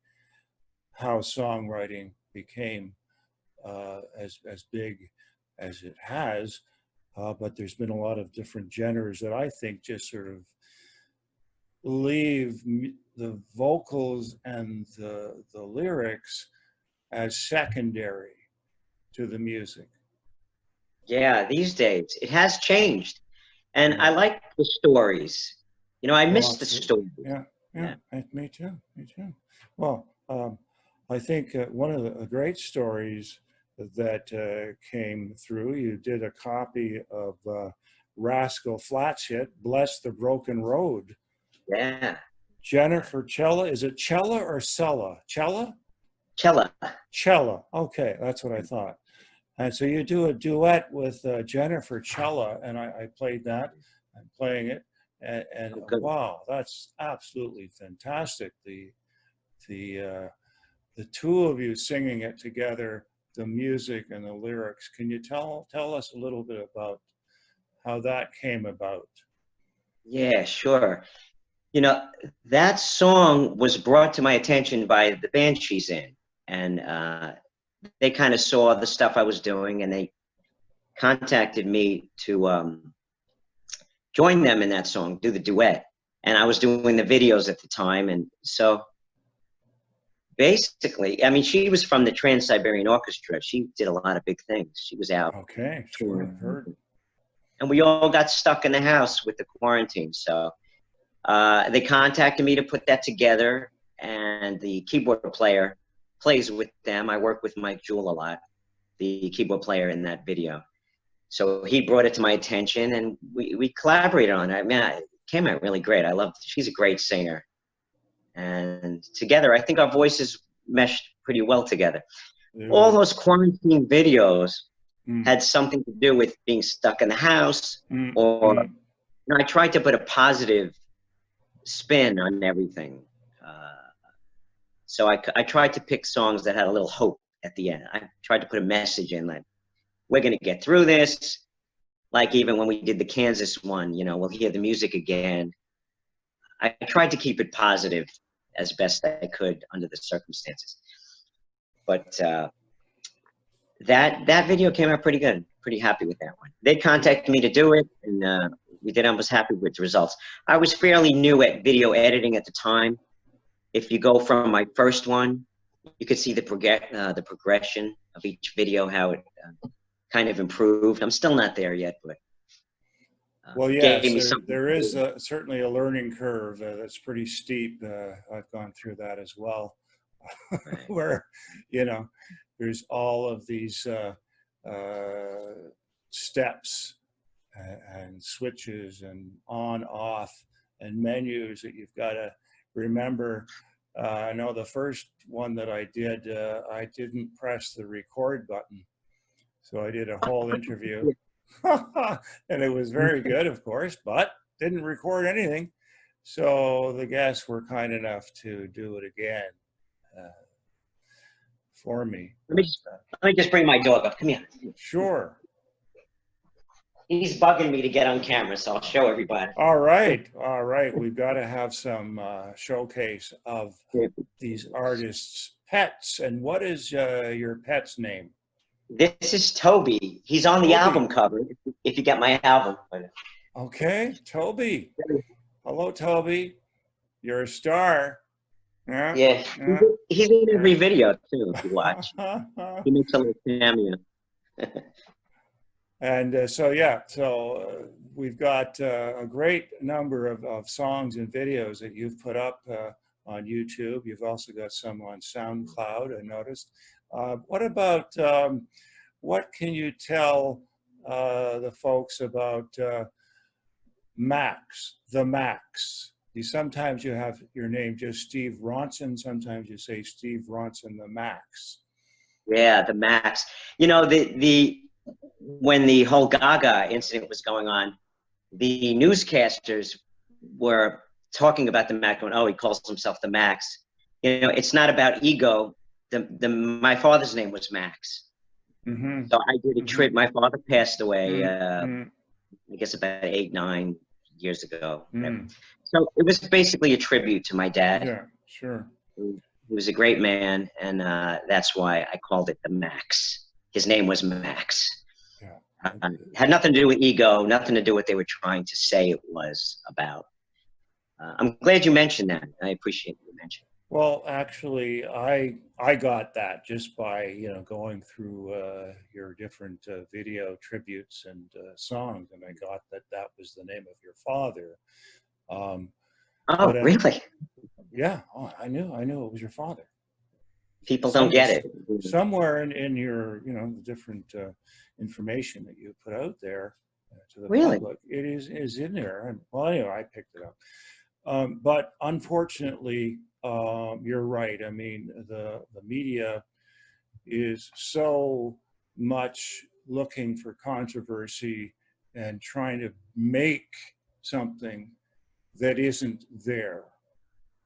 how songwriting became as big as it has. But there's been a lot of different genres that I think just sort of leave the vocals and the lyrics as secondary to the music. Yeah, these days it has changed, and I like the stories. You know, I miss the stories. Yeah. Me too. Well, I think one of the great stories that came through, you did a copy of Rascal Flatts hit "Bless the Broken Road." Yeah. Jennifer Cella, is it Cella or Cella? Cella? Cella. Okay, that's what I thought. And so you do a duet with Jennifer Cella, and I played that. I'm playing it, and wow, that's absolutely fantastic. The two of you singing it together, the music and the lyrics. Can you tell us a little bit about how that came about? Yeah, sure. You know, that song was brought to my attention by the band she's in, and they kind of saw the stuff I was doing, and they contacted me to join them in that song, do the duet. And I was doing the videos at the time, and so basically, I mean, she was from the Trans-Siberian Orchestra. She did a lot of big things. She was out. Okay, sure, I've heard. And we all got stuck in the house with the quarantine, so they contacted me to put that together, and the keyboard player plays with them. I work with Mike Jewell a lot, the keyboard player in that video. So he brought it to my attention, and we collaborated on it. I mean, it came out really great. She's a great singer. And together, I think our voices meshed pretty well together. Yeah. All those quarantine videos had something to do with being stuck in the house, or you know, I tried to put a positive spin on everything. So I tried to pick songs that had a little hope at the end. I tried to put a message in, like, we're going to get through this. Like even when we did the Kansas one, you know, we'll hear the music again. I tried to keep it positive as best I could under the circumstances. But that video came out pretty good. Pretty happy with that one. They contacted me to do it, and we did. I was happy with the results. I was fairly new at video editing at the time. if you go from my first one, you could see the progression of each video, how it kind of improved. I'm still not there yet, but Well, gave yes, me something. there is certainly a learning curve that's pretty steep. I've gone through that as well, where, you know, there's all of these steps and switches and on, off, and menus that you've got to remember. I know the first one that I didn't press the record button. So I did a whole interview. And it was very good, of course, but didn't record anything. So the guests were kind enough to do it again for me. Let me just bring my dog up. Come here. Sure. He's bugging me to get on camera, so I'll show everybody. All right. All right. We've got to have some showcase of these artists' pets. And what is your pet's name? This is Toby. He's on the album cover, if you get my album. Okay, Toby. Hello, Toby. You're a star. Yeah. Yeah. He's in every video, too, if you watch. He makes a little cameo. And so we've got a great number of songs and videos that you've put up on YouTube. You've also got some on SoundCloud, I noticed. What about, what can you tell the folks about Max, the Max? Sometimes you have your name just Steve Ronson, sometimes you say Steve Ronson, the Max. Yeah, the Max. You know, when the whole Gaga incident was going on, the newscasters were talking about the Max, going, oh, he calls himself the Max. You know, it's not about ego. My father's name was Max. Mm-hmm. So I did a trip. My father passed away, Mm-hmm. I guess about 8-9 years ago. Mm. So it was basically a tribute to my dad. Yeah, sure. He was a great man, and that's why I called it the Max. His name was Max. Yeah. Had nothing to do with ego, nothing to do with what they were trying to say it was about. I'm glad you mentioned that. I appreciate you mentioning. Well, actually, I got that just by going through your different video tributes and songs, and I got that was the name of your father. Oh, really? Yeah, I knew it was your father. People don't get it. Somewhere in your the different information that you put out there to the public, it is in there. And well, anyway, I picked it up. But unfortunately, you're right. I mean, the media is so much looking for controversy and trying to make something that isn't there.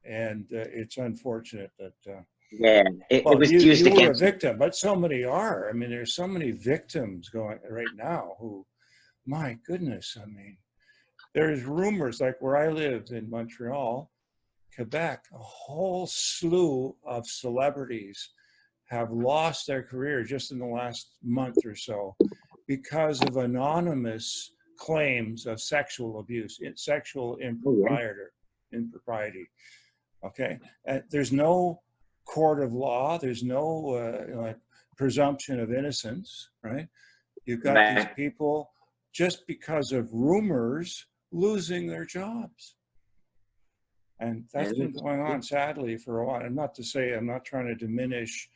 And it's unfortunate that it was used you were a against victim, but so many are. I mean, there's so many victims going right now who, my goodness, I mean, there's rumors like where I lived in Montreal, Quebec, a whole slew of celebrities have lost their career just in the last month or so because of anonymous claims of sexual abuse, sexual impropriety. Okay, there's no court of law. There's no presumption of innocence, right? You've got these people just because of rumors losing their jobs. And that's been going on, sadly, for a while. And not to say I'm not trying to diminish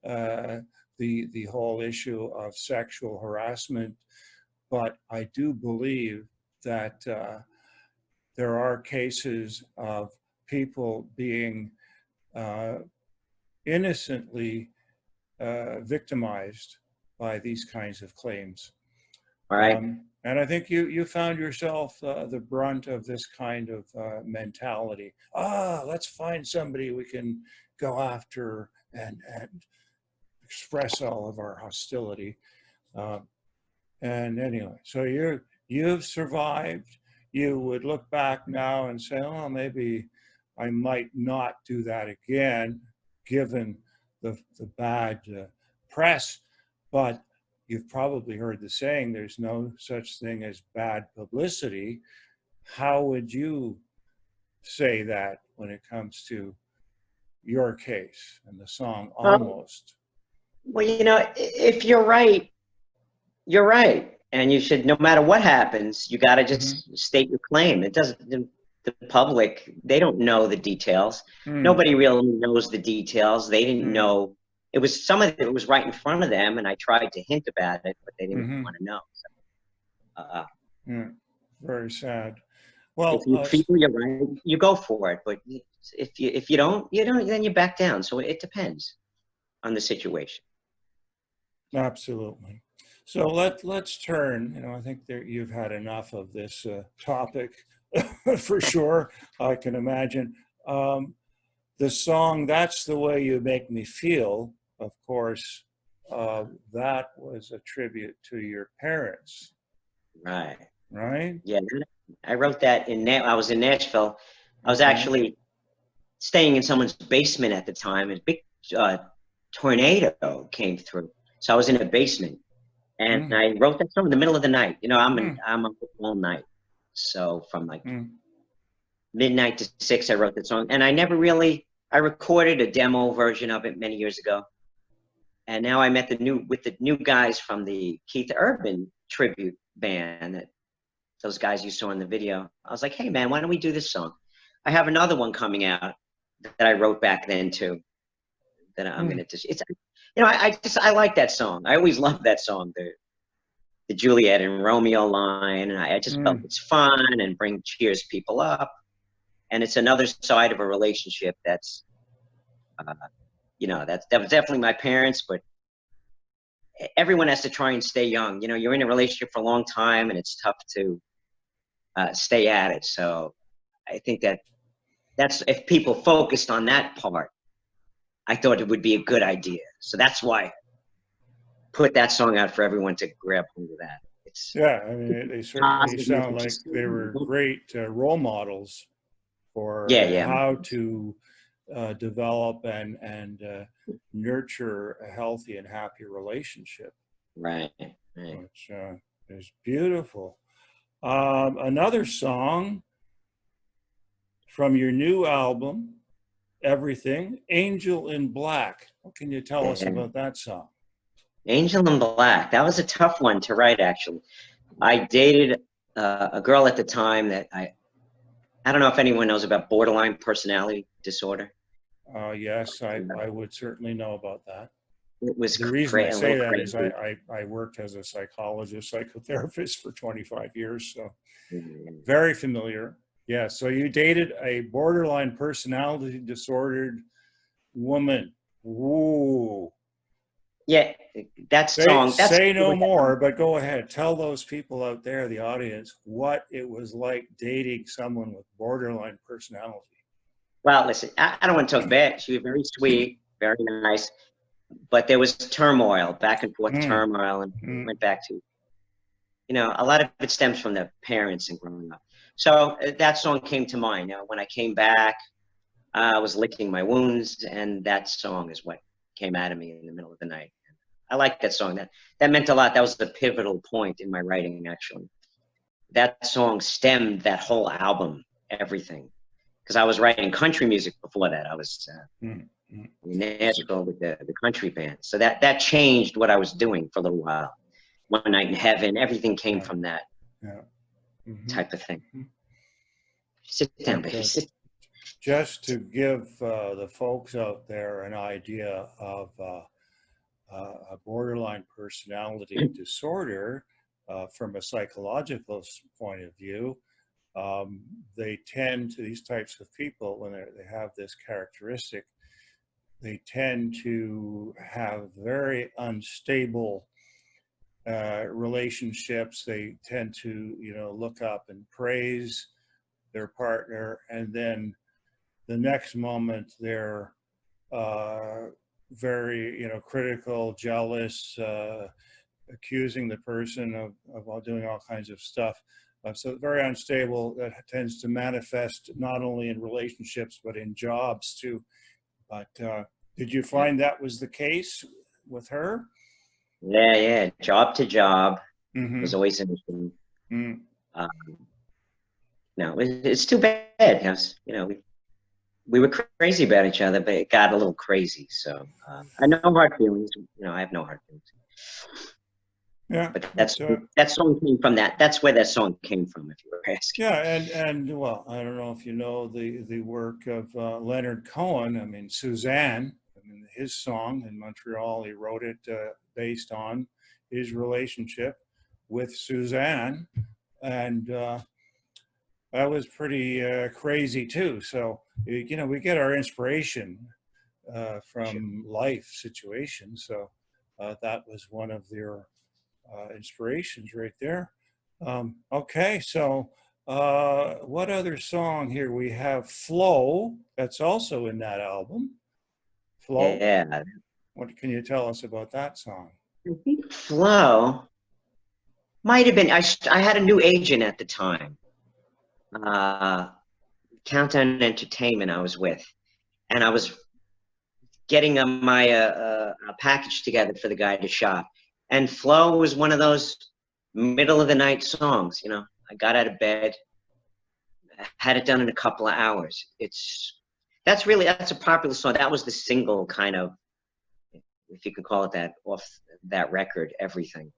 the whole issue of sexual harassment, but I do believe that there are cases of people being innocently victimized by these kinds of claims. All right. And I think you found yourself the brunt of this kind of mentality. Let's find somebody we can go after and express all of our hostility. And anyway, so you've survived. You would look back now and say, oh, maybe I might not do that again, given the bad press. But you've probably heard the saying, there's no such thing as bad publicity. How would you say that when it comes to your case and the song Um, Almost? well, you know, if you're right, you're right. And you should, no matter what happens, you got to Mhm. just state your claim. It doesn't, the public, they don't know the details. Mm, Nobody really knows the details. They didn't mm, know. It was some of it was right in front of them, and I tried to hint about it, but they didn't mhm, want to know. mm. Very sad. If Well, you feel you're right, you go for it. But if you don't, then you back down. So it depends on the situation. absolutely. So let's turn. You know, I think that you've had enough of this topic for sure. I can imagine. The song "That's the Way You Make Me Feel," of course, that was a tribute to your parents, Right. right? Yeah. I wrote that I was in Nashville. I was Okay. actually staying in someone's basement at the time. A big uh, tornado came through, so I was in a basement, and Mm, I wrote that song in the middle of the night. You know, mm, I'm up all night, so from like mm, midnight to 6, I wrote that song, and I recorded a demo version of it many years ago, and now I met with the new guys from the Keith Urban tribute band, that those guys you saw in the video. I was like, hey man, why don't we do this song? I have another one coming out that I wrote back then too, that I'm mm, gonna just, it's, you know, I like that song. I always loved that song, the Juliet and Romeo line, and I just felt mm. it's fun and cheers people up, and it's another side of a relationship that's, uh, you know, that was definitely my parents, but everyone has to try and stay young. You know, you're in a relationship for a long time, and it's tough to stay at it. So I think that's if people focused on that part, I thought it would be a good idea. So that's why I put that song out for everyone to grab hold of that. It's Yeah, I mean, they certainly positive sound like messages. they were great role models Yeah, for yeah, how to develop and nurture a healthy and happy relationship, right, right. which is beautiful. Another song from your new album, Everything, Angel in Black. What can you tell us Yeah. about that song? Angel in Black. That was a tough one to write, actually. I dated a girl at the time that I don't know if anyone knows about borderline personality disorder. Yes, I would certainly know about that. It was The reason I a little say that is crazy. I worked as a psychologist, psychotherapist for 25 years, so Mm-hmm. very familiar. Yeah, so you dated a borderline personality disordered woman. Ooh. Yeah, that Say, song. That's say no more, but go ahead. Tell those people out there, the audience, what it was like dating someone with borderline personality. well. Listen, I don't want to talk bad. She was very sweet, very nice, but there was turmoil, back and forth Mm, turmoil, and mm, went back to, you know, a lot of it stems from the parents and growing up. So that song came to mind. Now, when I came back, I was licking my wounds, and that song is what came out of me in the middle of the night. I like that song. That meant a lot. That was the pivotal point in my writing, actually. That song stemmed that whole album, everything. Because I was writing country music before that. I was mm, mm. in So, Nashville with the country band. So that changed what I was doing for a little while. One Night in Heaven, everything came yeah, from that yeah. Mhm, type of thing. mhm. Sit down, But baby. Sit. just to give the folks out there an idea of a borderline personality disorder from a psychological point of view, they tend to, these types of people, when they have this characteristic, they tend to have very unstable relationships. They tend to, you know, look up and praise their partner, and then the next moment they're very, you know, critical, jealous, accusing the person of doing all kinds of stuff. So very unstable. That tends to manifest not only in relationships but in jobs too. But did you Yeah, find that was the case with her? yeah, yeah. Job to job Mm-hmm. was always an issue. Mm. Um, no, it's too bad. Yes, you know, we were crazy about each other, but it got a little crazy. So I know hard feelings. You know, I have no hard feelings. Yeah. But that song came from that. That's where that song came from, if you were asking. Yeah, and well, I don't know if you know the work of Leonard Cohen. I mean, Suzanne. I mean, his song in Montreal, he wrote it based on his relationship with Suzanne, and that was pretty crazy too. So you know, we get our inspiration from life situations. So that was one of their inspirations right there. Okay, so what other song here? We have Flow, that's also in that album. Flow. Yeah. What can you tell us about that song? I think Flow might have been. I had a new agent at the time. Countdown Entertainment I was with, and I was getting my package together for the guy to shop. And Flow was one of those middle of the night songs. You know, I got out of bed, had it done in a couple of hours. That's a popular song. That was the single, kind of, if you could call it that, off that record, Everything.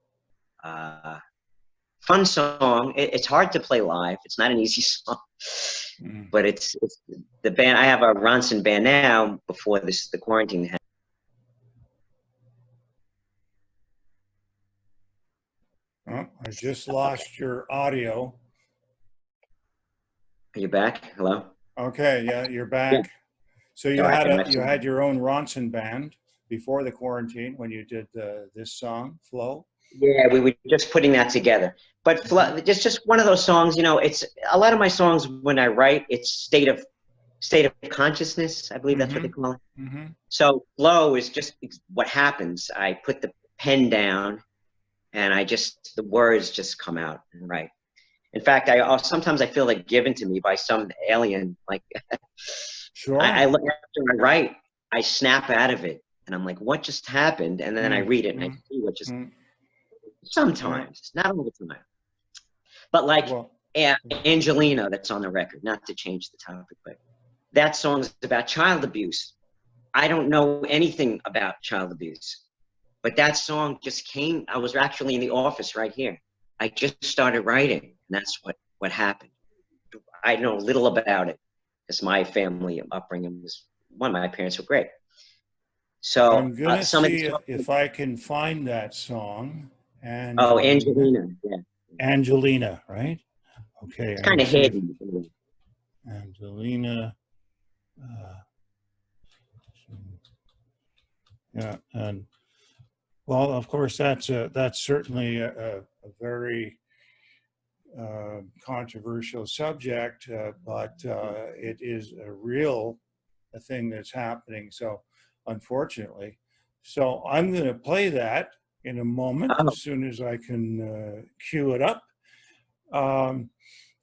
Fun song. It's hard to play live. It's not an easy song, but it's the band. I have a Ronson band now. Before the quarantine happened. Oh, I just lost your audio. Are you back? Hello? Okay, yeah, you're back. Yeah. So you Sorry, you had your own Ronson band before the quarantine when you did this song, Flow. Yeah, we were just putting that together. But Flow, just one of those songs. You know, it's a lot of my songs when I write. It's state of consciousness. I believe that's what they call it. Mm-hmm. So Flow is just what happens. I put the pen down, and the words just come out and write. In fact, sometimes I feel like given to me by some alien. Like, Sure. I look after I write, I snap out of it, and I'm like, "What just happened?" And then I read it, and I see what just. Sometimes, not all the time. But like Angelina, that's on the record. Not to change the topic, but that song's about child abuse. I don't know anything about child abuse, but that song just came. I was actually in the office right here. I just started writing, and that's what happened. I know little about it because my family upbringing was one. My parents were great. So I'm gonna see if I can find that song. Angelina, yeah. Angelina, right? Okay. It's kind of hidden. Angelina. Yeah, and well, of course, that's certainly a very controversial subject, but it is a real thing that's happening. So, unfortunately, so I'm going to play that in a moment as soon as I can cue it up.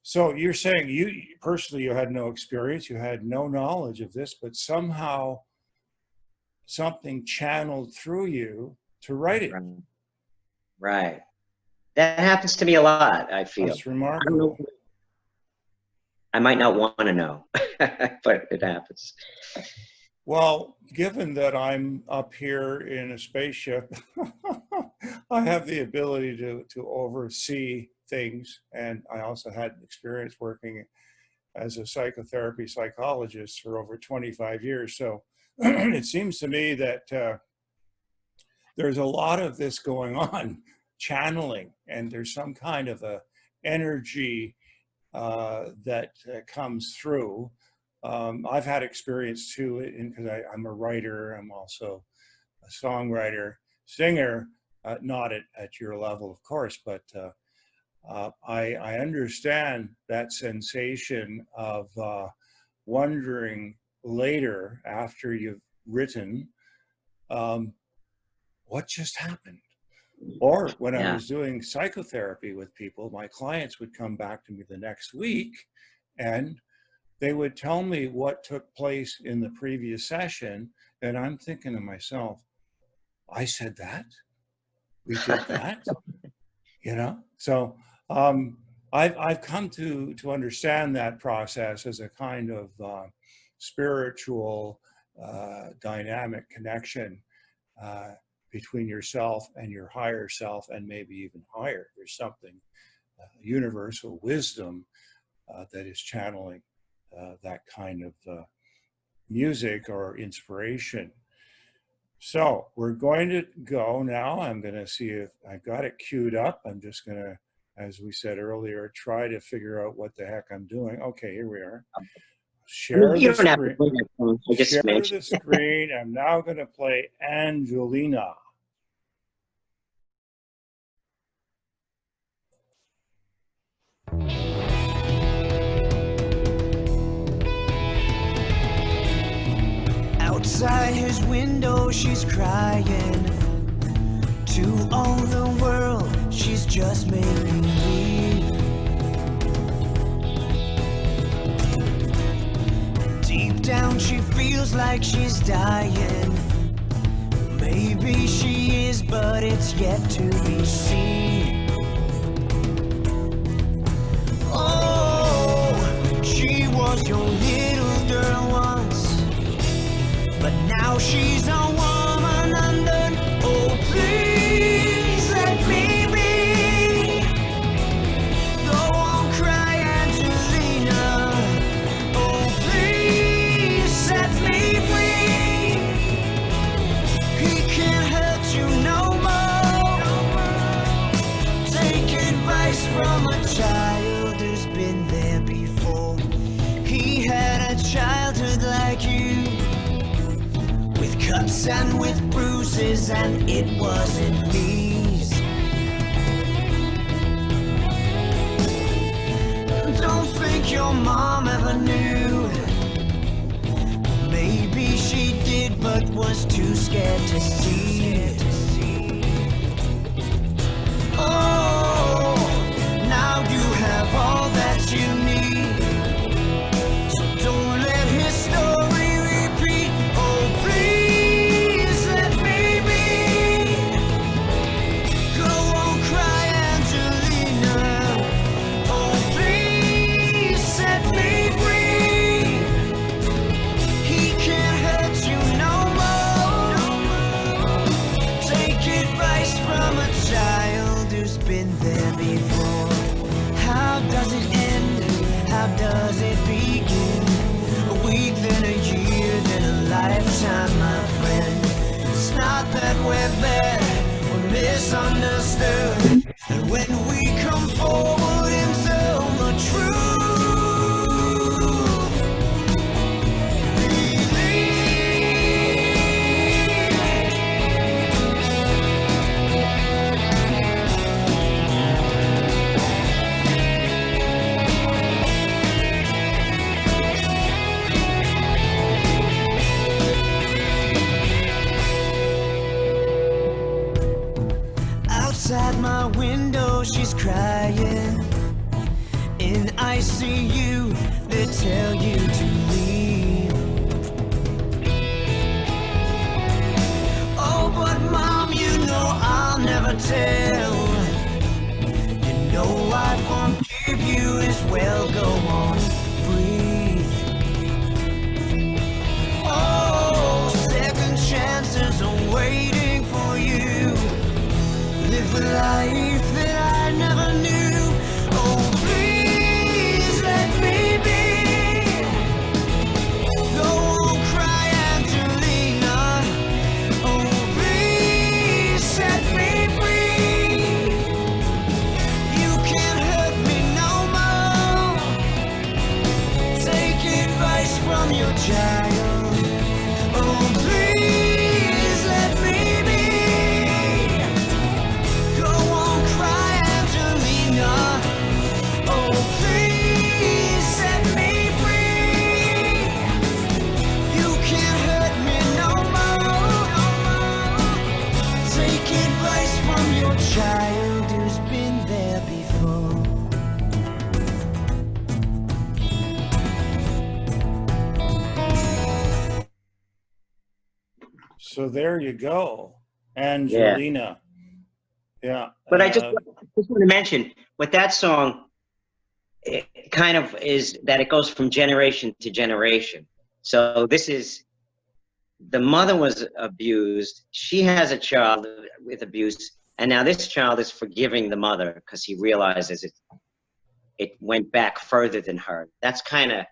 So you're saying you personally, you had no experience, you had no knowledge of this, but somehow something channeled through you to write it. Right. That happens to me a lot, I feel. That's remarkable. I might not want to know, but it happens. Well, given that I'm up here in a spaceship, I have the ability to oversee things. And I also had experience working as a psychotherapy psychologist for over 25 years. So it seems to me that there's a lot of this going on, channeling, and there's some kind of a energy that comes through. I've had experience too, because I'm a writer. I'm also a songwriter, singer, not at your level, of course, but I understand that sensation of wondering later after you've written, what just happened? Or when I was doing psychotherapy with people, my clients would come back to me the next week and they would tell me what took place in the previous session. And I'm thinking to myself, I said that? We did that? You know? So I've come to understand that process as a kind of spiritual dynamic connection between yourself and your higher self, and maybe even higher. There's something, universal wisdom that is channeling that kind of music or inspiration. So we're going to go now. I'm going to see if I got it queued up. I'm just going to, as we said earlier, try to figure out what the heck I'm doing. Okay, here we are. Share You the don't have to screen. play that song. I just Share mentioned. the screen. I'm now going to play Angelina. Outside his window, she's crying. To all the world, she's just making believe. Deep down, she feels like she's dying. Maybe she is, but it's yet to be seen. Oh, she was your little girl once, but now she's a woman undone. Oh, please let me be. Go on, cry, Angelina. Oh, please set me free. He can't hurt you no more. Take advice from a child who's been there before. He had a childhood like you, with cuts and with bruises, and it wasn't these. Don't think your mom ever knew. Maybe she did, but was too scared to see. Oh, now you have all that you need. So don't let his story repeat. Oh, please let me be. Go on, cry, Angelina. Oh, please set me free. He can't hurt you no more. Take advice from a child who's been there before. How does it end? How does it begin? A week, then a year, then a lifetime, my friend. It's not that we're bad, we're misunderstood. And when we come forward and tell the truth, outside my window, she's crying. In ICU, they tell you to leave. Oh, but Mom, you know I'll never tell. You know I forgive you as well. Go on, breathe. Oh, second chances are waiting for you. Live a life that I never knew. Oh, please let me be. Go on, cry, Angelina. Oh, please set me free. You can't hurt me no more. Take advice from your child. Oh, please let me be. Go on, cry, Angelina. Oh, please set me free. You can't hurt me no more. Take advice from your child who's been there before. So there you go, Angelina. Yeah. But I just want to mention with that song, it kind of is that it goes from generation to generation. So this is, the mother was abused. She has a child with abuse. And now this child is forgiving the mother because he realizes it went back further than her. That's kind of,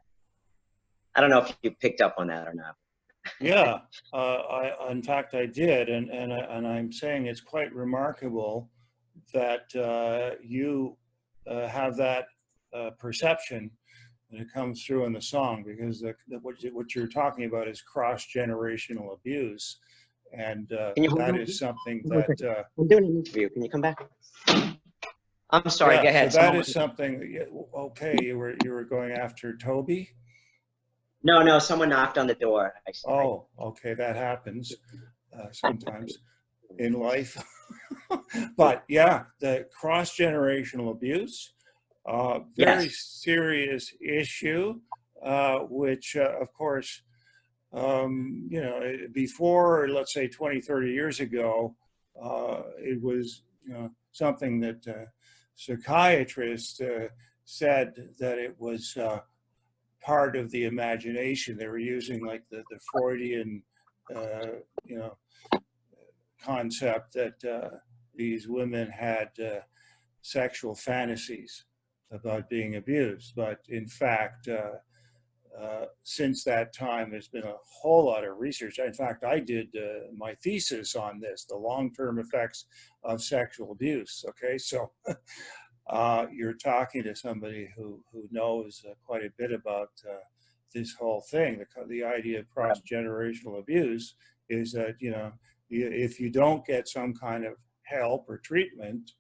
I don't know if you picked up on that or not. Yeah, in fact, I did, and I'm saying it's quite remarkable that you have that perception, and it comes through in the song, because what you're talking about is cross-generational abuse, and Can you hold that on? is something Hold on a that second. I'm doing an interview. Can you come back? I'm sorry. yeah. Go ahead. So that Someone is something. Okay, you were going after Toby. No, someone knocked on the door. Oh, okay, that happens sometimes in life. But yeah, the cross-generational abuse, very Yes. serious issue, which of course, you know, before, let's say 20, 30 years ago, it was, you know, something that psychiatrists said that it was part of the imagination. They were using like the Freudian, you know, concept that these women had sexual fantasies about being abused. But in fact, since that time, there's been a whole lot of research. In fact, I did my thesis on this, the long-term effects of sexual abuse. Okay, so you're talking to somebody who knows quite a bit about this whole thing. The idea of cross-generational abuse is that, you know, if you don't get some kind of help or treatment,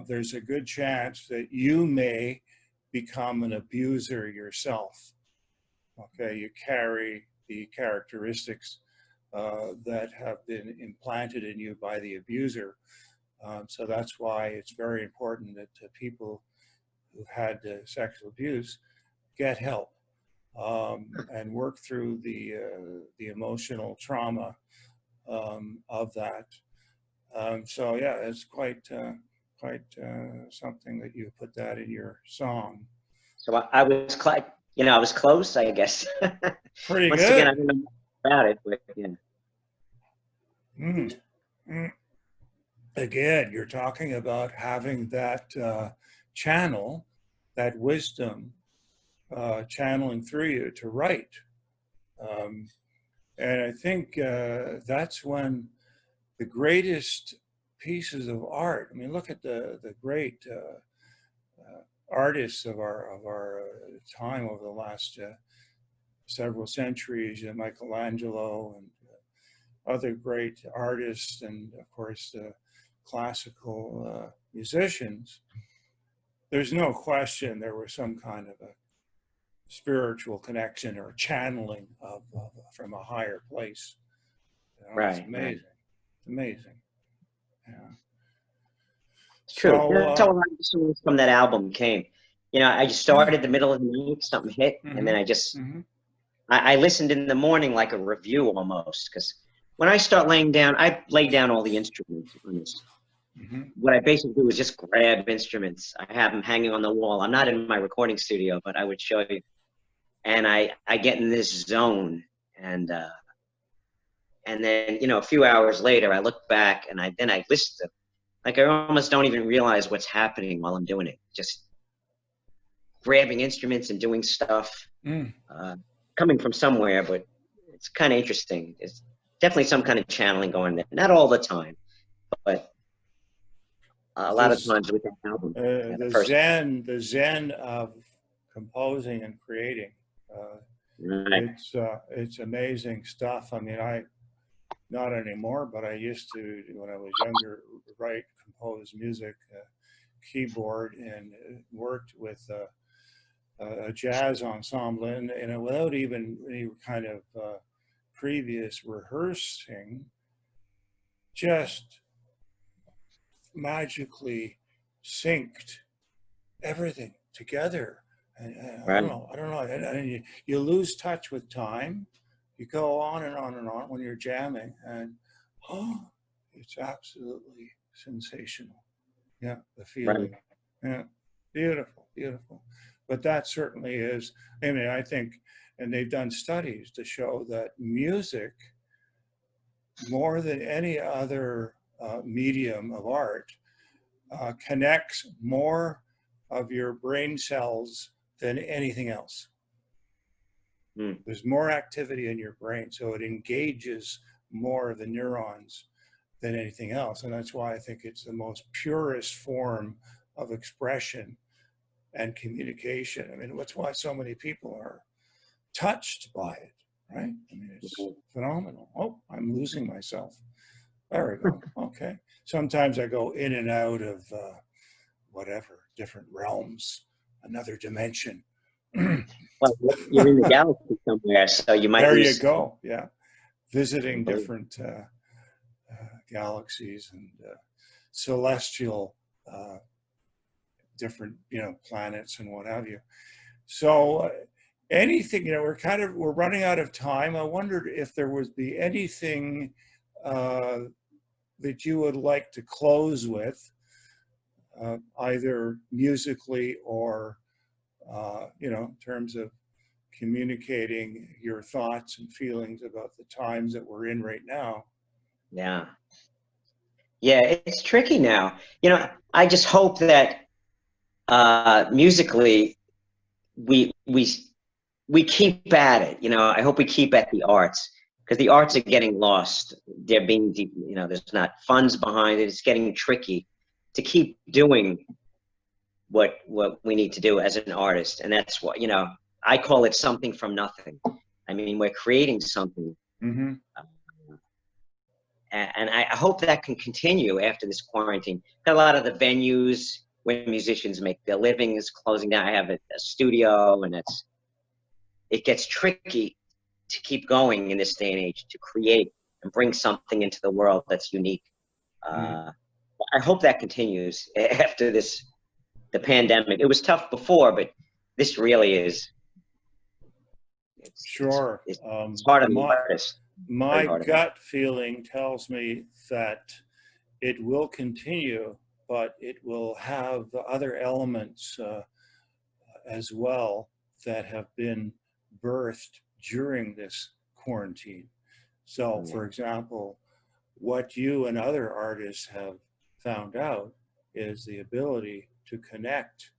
there's a good chance that you may become an abuser yourself. Okay, you carry the characteristics that have been implanted in you by the abuser. So that's why it's very important that people who've had sexual abuse get help and work through the emotional trauma of that. So yeah, it's quite something that you put that in your song. So I was, you know, I was close, I guess. Pretty Once again, I good. don't know about it, but yeah. Mm. Mm. Again, you're talking about having that channel, that wisdom channeling through you to write. And I think that's when the greatest pieces of art, I mean, look at the great artists of our time over the last several centuries, Michelangelo and other great artists, and of course classical musicians. There's no question there was some kind of a spiritual connection or channeling from a higher place. You know, it's Right. amazing. It's amazing. Yeah. It's true. So That's how a lot of the songs from that album came. You know, I just started the middle of the night, something hit, and then I listened in the morning like a review almost, because when I start laying down, I lay down all the instruments on this. What I basically do is just grab instruments. I have them hanging on the wall. I'm not in my recording studio, but I would show you. And I get in this zone, and then, you know, a few hours later, I look back and I listen to, like, I almost don't even realize what's happening while I'm doing it. Just grabbing instruments and doing stuff, coming from somewhere, but it's kind of interesting. It's definitely some kind of channeling going there. Not all the time, but a lot of times with that album. The zen of composing and creating. It's amazing stuff. I mean, not anymore, but I used to, when I was younger, write, compose music, keyboard, and worked with a jazz ensemble, and without even any kind of previous rehearsing, just magically synced everything together. And I don't know. And you lose touch with time. You go on and on and on when you're jamming, and it's absolutely sensational. Yeah, the feeling. Yeah, beautiful, beautiful. But that certainly is. I mean, I think And they've done studies to show that music, more than any other medium of art, connects more of your brain cells than anything else. There's more activity in your brain, so it engages more of the neurons than anything else. And that's why I think it's the most purest form of expression and communication. I mean, that's why so many people are touched by it, right? I mean, it's phenomenal. Oh, I'm losing myself. There we go. Okay. Sometimes I go in and out of whatever, different realms, another dimension. Well, you're in the galaxy somewhere, so you might. There you go. Yeah, visiting different galaxies and celestial, different planets and what have you. So anything, we're running out of time. I wondered if there would be anything that you would like to close with, either musically or in terms of communicating your thoughts and feelings about the times that we're in right now. Yeah, it's tricky now. I just hope that musically we keep at it. I hope we keep at the arts, because the arts are getting lost. They're being, there's not funds behind it. It's getting tricky to keep doing what we need to do as an artist. And that's what, I call it something from nothing. I mean, we're creating something. Mm-hmm. And I hope that can continue after this quarantine. A lot of the venues where musicians make their living is closing down. I have a studio, and it gets tricky to keep going in this day and age, to create and bring something into the world that's unique. I hope that continues after the pandemic. It was tough before, but this really is. Sure. It's hard on the artist. My gut feeling tells me that it will continue, but it will have the other elements as well that have been birthed during this quarantine. So, for example, what you and other artists have found out is the ability to connect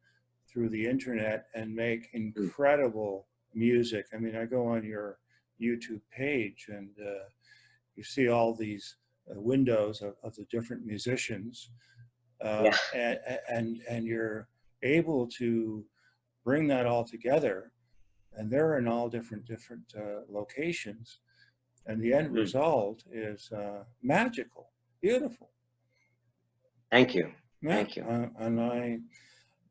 through the internet and make incredible music. I mean, I go on your YouTube page and you see all these windows of the different musicians, and you're able to bring that all together, and they're in all different locations, and the end result is magical, beautiful. Thank you. Yeah. Thank you. And I,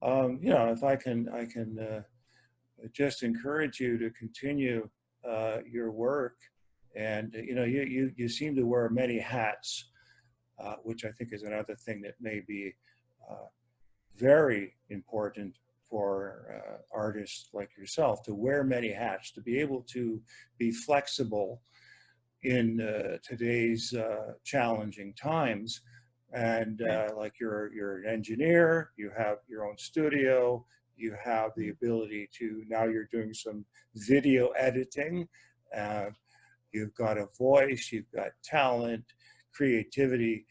if I can just encourage you to continue your work, and you seem to wear many hats, which I think is another thing that may be very important for artists like yourself, to wear many hats, to be able to be flexible in today's challenging times. And like you're an engineer, you have your own studio, you have the ability to, now you're doing some video editing, you've got a voice, you've got talent, creativity.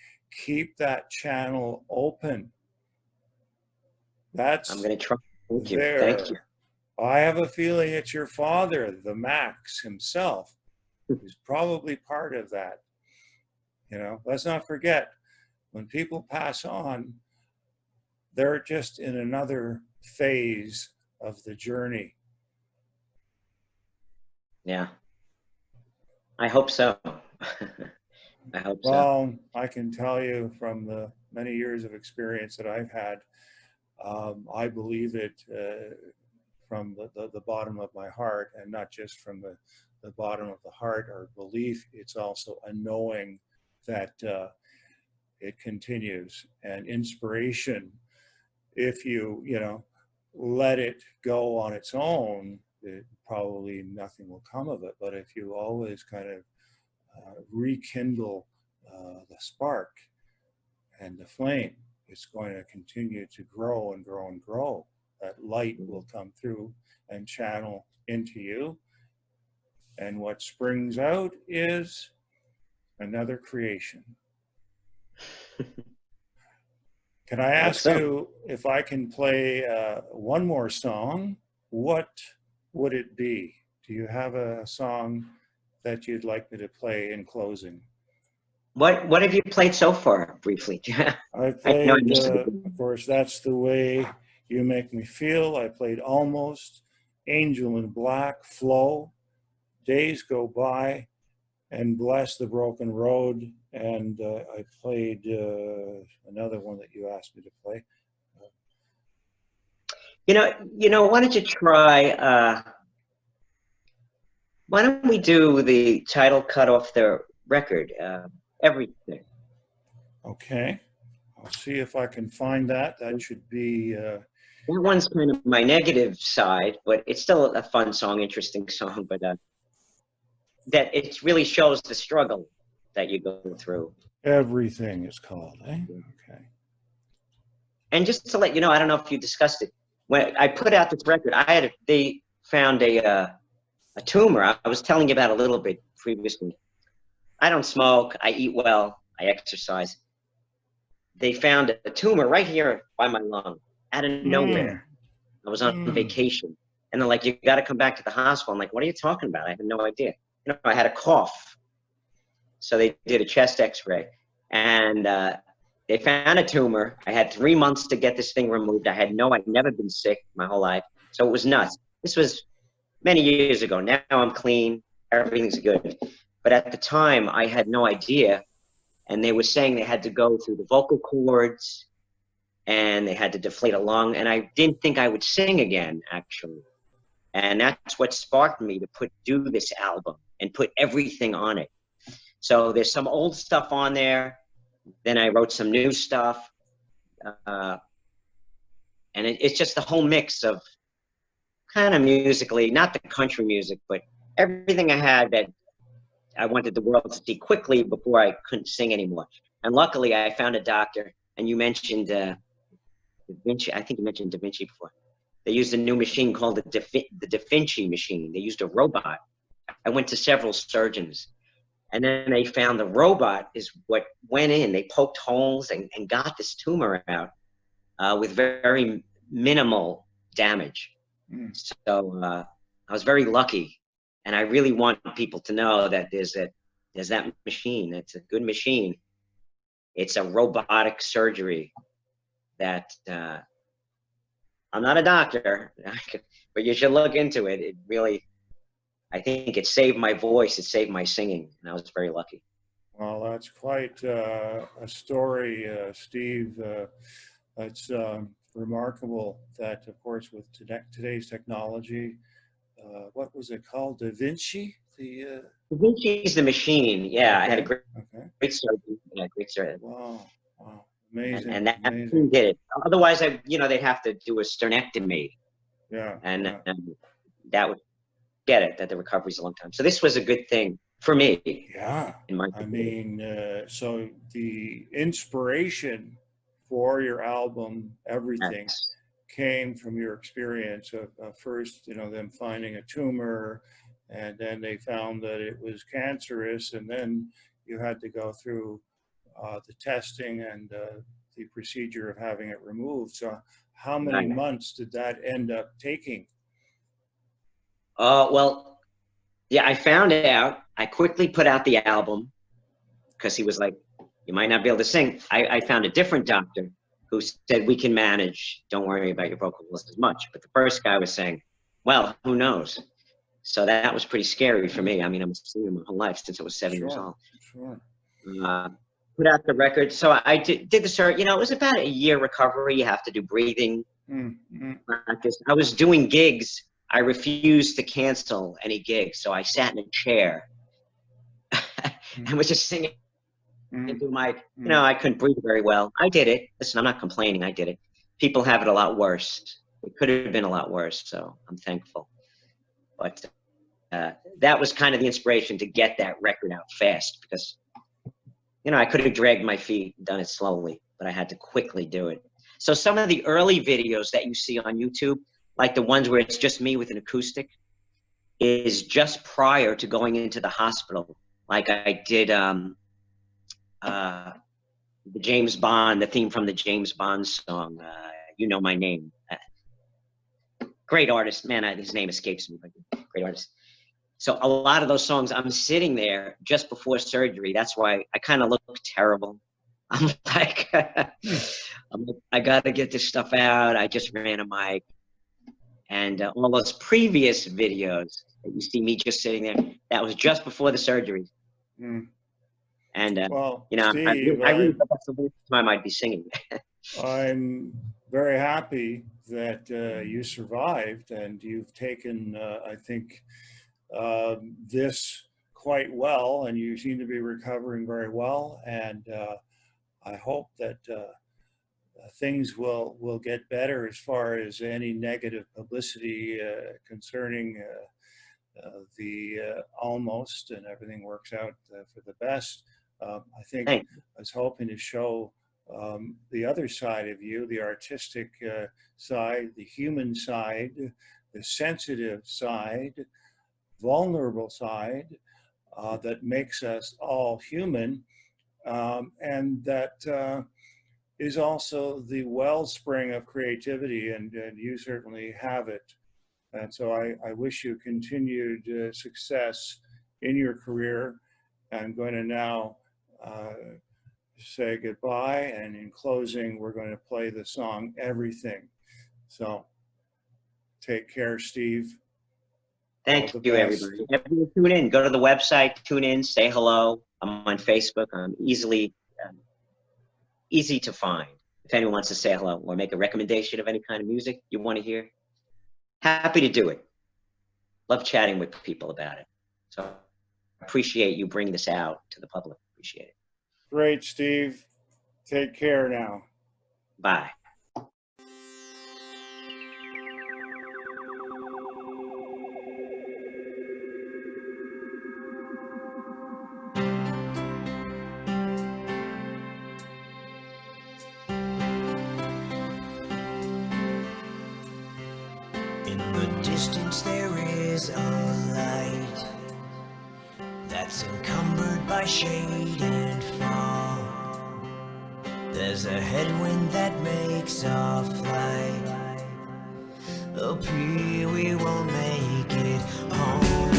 Keep that channel open. I'm going to try. Thank you. There. Thank you. I have a feeling it's your father, the Max himself, who's probably part of that. Let's not forget, when people pass on, they're just in another phase of the journey. Yeah. I hope so. I hope so. Well, I can tell you from the many years of experience that I've had, I believe it from the bottom of my heart, and not just from the bottom of the heart or belief. It's also a knowing that it continues. And inspiration, if you let it go on its own, probably nothing will come of it. But if you always kind of rekindle the spark and the flame, it's going to continue to grow and grow and grow. That light will come through and channel into you, and what springs out is another creation. Can I ask you if I can play one more song? What would it be? Do you have a song that you'd like me to play in closing? What have you played so far, briefly? I played, of course, That's the Way You Make Me Feel. I played Almost, Angel in Black, Flow, Days Go By, and Bless the Broken Road. And I played another one that you asked me to play. Why don't you try, why don't we do the title cut off the record, Everything. Okay, I'll see if I can find that. That should be... That one's kind of my negative side, but it's still a fun song, interesting song, but that it really shows the struggle that you go through. Everything is called, eh? Okay. And just to let you know, I don't know if you discussed it. When I put out this record, they found a tumor. I was telling you about a little bit previously. I don't smoke, I eat well, I exercise. They found a tumor right here by my lung, out of nowhere. I was on vacation. And they're like, you got to come back to the hospital. I'm like, what are you talking about? I had no idea. I had a cough. So they did a chest x-ray. And they found a tumor. I had 3 months to get this thing removed. I'd never been sick my whole life. So it was nuts. This was many years ago. Now I'm clean. Everything's good. But at the time, I had no idea. And they were saying they had to go through the vocal cords and they had to deflate a lung. And I didn't think I would sing again, actually. And that's what sparked me to do this album and put everything on it. So there's some old stuff on there. Then I wrote some new stuff. And it's just the whole mix of kind of musically, not the country music, but everything I had that I wanted the world to see quickly before I couldn't sing anymore. And luckily, I found a doctor. And you mentioned Da Vinci. I think you mentioned Da Vinci before. They used a new machine called the Da Vinci machine. They used a robot. I went to several surgeons. And then they found the robot is what went in. They poked holes and got this tumor out with very minimal damage. So I was very lucky. And I really want people to know that there's that machine. It's a good machine. It's a robotic surgery that I'm not a doctor, but you should look into it. It really, I think it saved my voice. It saved my singing, and I was very lucky. Well, that's quite a story, Steve. It's remarkable that, of course, with today's technology, what was it called? Da Vinci? Da Vinci is the machine. Yeah, okay. I had a great surgeon. Yeah, great surgeon. Wow, wow, amazing. And that amazing. Did it. Otherwise, they'd have to do a sternectomy. Yeah. And that would get it. That the recovery's a long time. So this was a good thing for me. Yeah. In my so the inspiration for your album, Everything, came from your experience of first, them finding a tumor, and then they found that it was cancerous, and then you had to go through the testing and the procedure of having it removed. So how many months did that end up taking? Well, yeah, I found out. I quickly put out the album because he was like, you might not be able to sing. I found a different doctor who said, we can manage, don't worry about your vocal cords as much. But the first guy was saying, well, who knows? So that was pretty scary for me. I mean, I'm a singer my whole life since I was 7 years old. Sure. Put out the record. So I did the start, it was about a year recovery. You have to do breathing practice. I was doing gigs. I refused to cancel any gigs. So I sat in a chair and was just singing into my, I couldn't breathe very well. I did it. Listen, I'm not complaining. I did it. People have it a lot worse. It could have been a lot worse. So I'm thankful. But that was kind of the inspiration to get that record out fast because, I could have dragged my feet and done it slowly, but I had to quickly do it. So some of the early videos that you see on YouTube, like the ones where it's just me with an acoustic, is just prior to going into the hospital. Like I did the James Bond, the theme from the James Bond song, You Know My Name. Great artist, man, his name escapes me, but great artist. So a lot of those songs, I'm sitting there just before surgery. That's why I kind of look terrible. I'm like, I got to get this stuff out. I just ran a mic. And all those previous videos that you see me just sitting there, that was just before the surgery. Mm. And, Well, you know, Steve, I really thought that's the first time I might be singing. I'm very happy that you survived, and you've taken, I think, this quite well, and you seem to be recovering very well. And I hope that things will get better as far as any negative publicity concerning the almost, and everything works out for the best. I think Thanks. I was hoping to show the other side of you, the artistic side, the human side, the sensitive side, vulnerable side that makes us all human, and that is also the wellspring of creativity, and you certainly have it. And so I wish you continued success in your career. I'm going to now say goodbye, and in closing, we're going to play the song Everything. So take care, Steve. Thank you, everybody. Everybody tune in. Go to the website, tune in, say hello. I'm on Facebook. I'm easy to find. If anyone wants to say hello or make a recommendation of any kind of music you want to hear, happy to do it. Love chatting with people about it. So appreciate you bringing this out to the public. Appreciate it. Great, Steve. Take care now. Bye. In the distance there is a light that's encumbered by shade and fog. There's a headwind that makes a flight. Up here we won't make it home.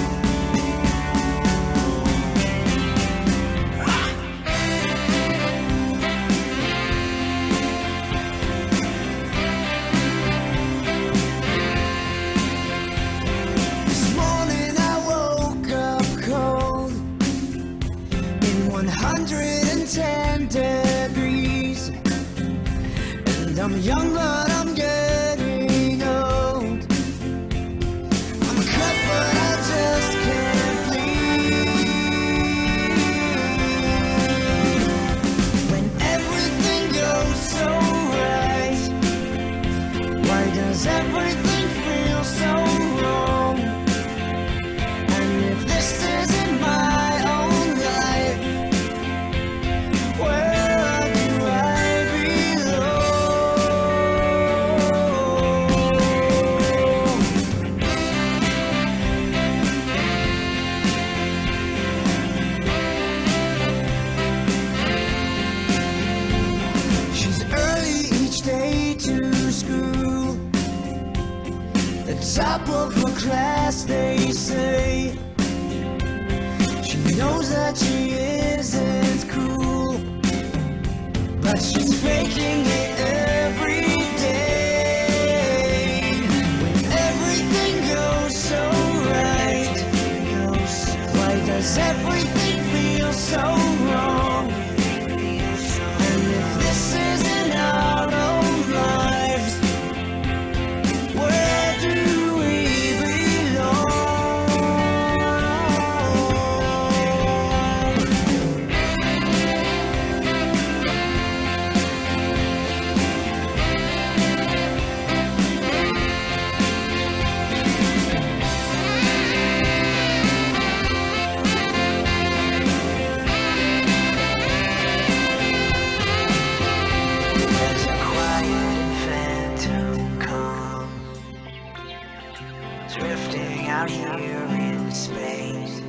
This morning I woke up cold in 110 degrees, and I'm young but I'm getting old. I'm cut but I just can't bleed. When everything goes so right, why does everything feel so wrong? And if this isn't my own life, where do I belong? She's early each day to school, the top of her class, they say. She knows that she isn't cool, but she's faking it every day. When everything goes so right, why does everything feel so wrong? And if this isn't our own lives, where do we belong? drifting out here in space.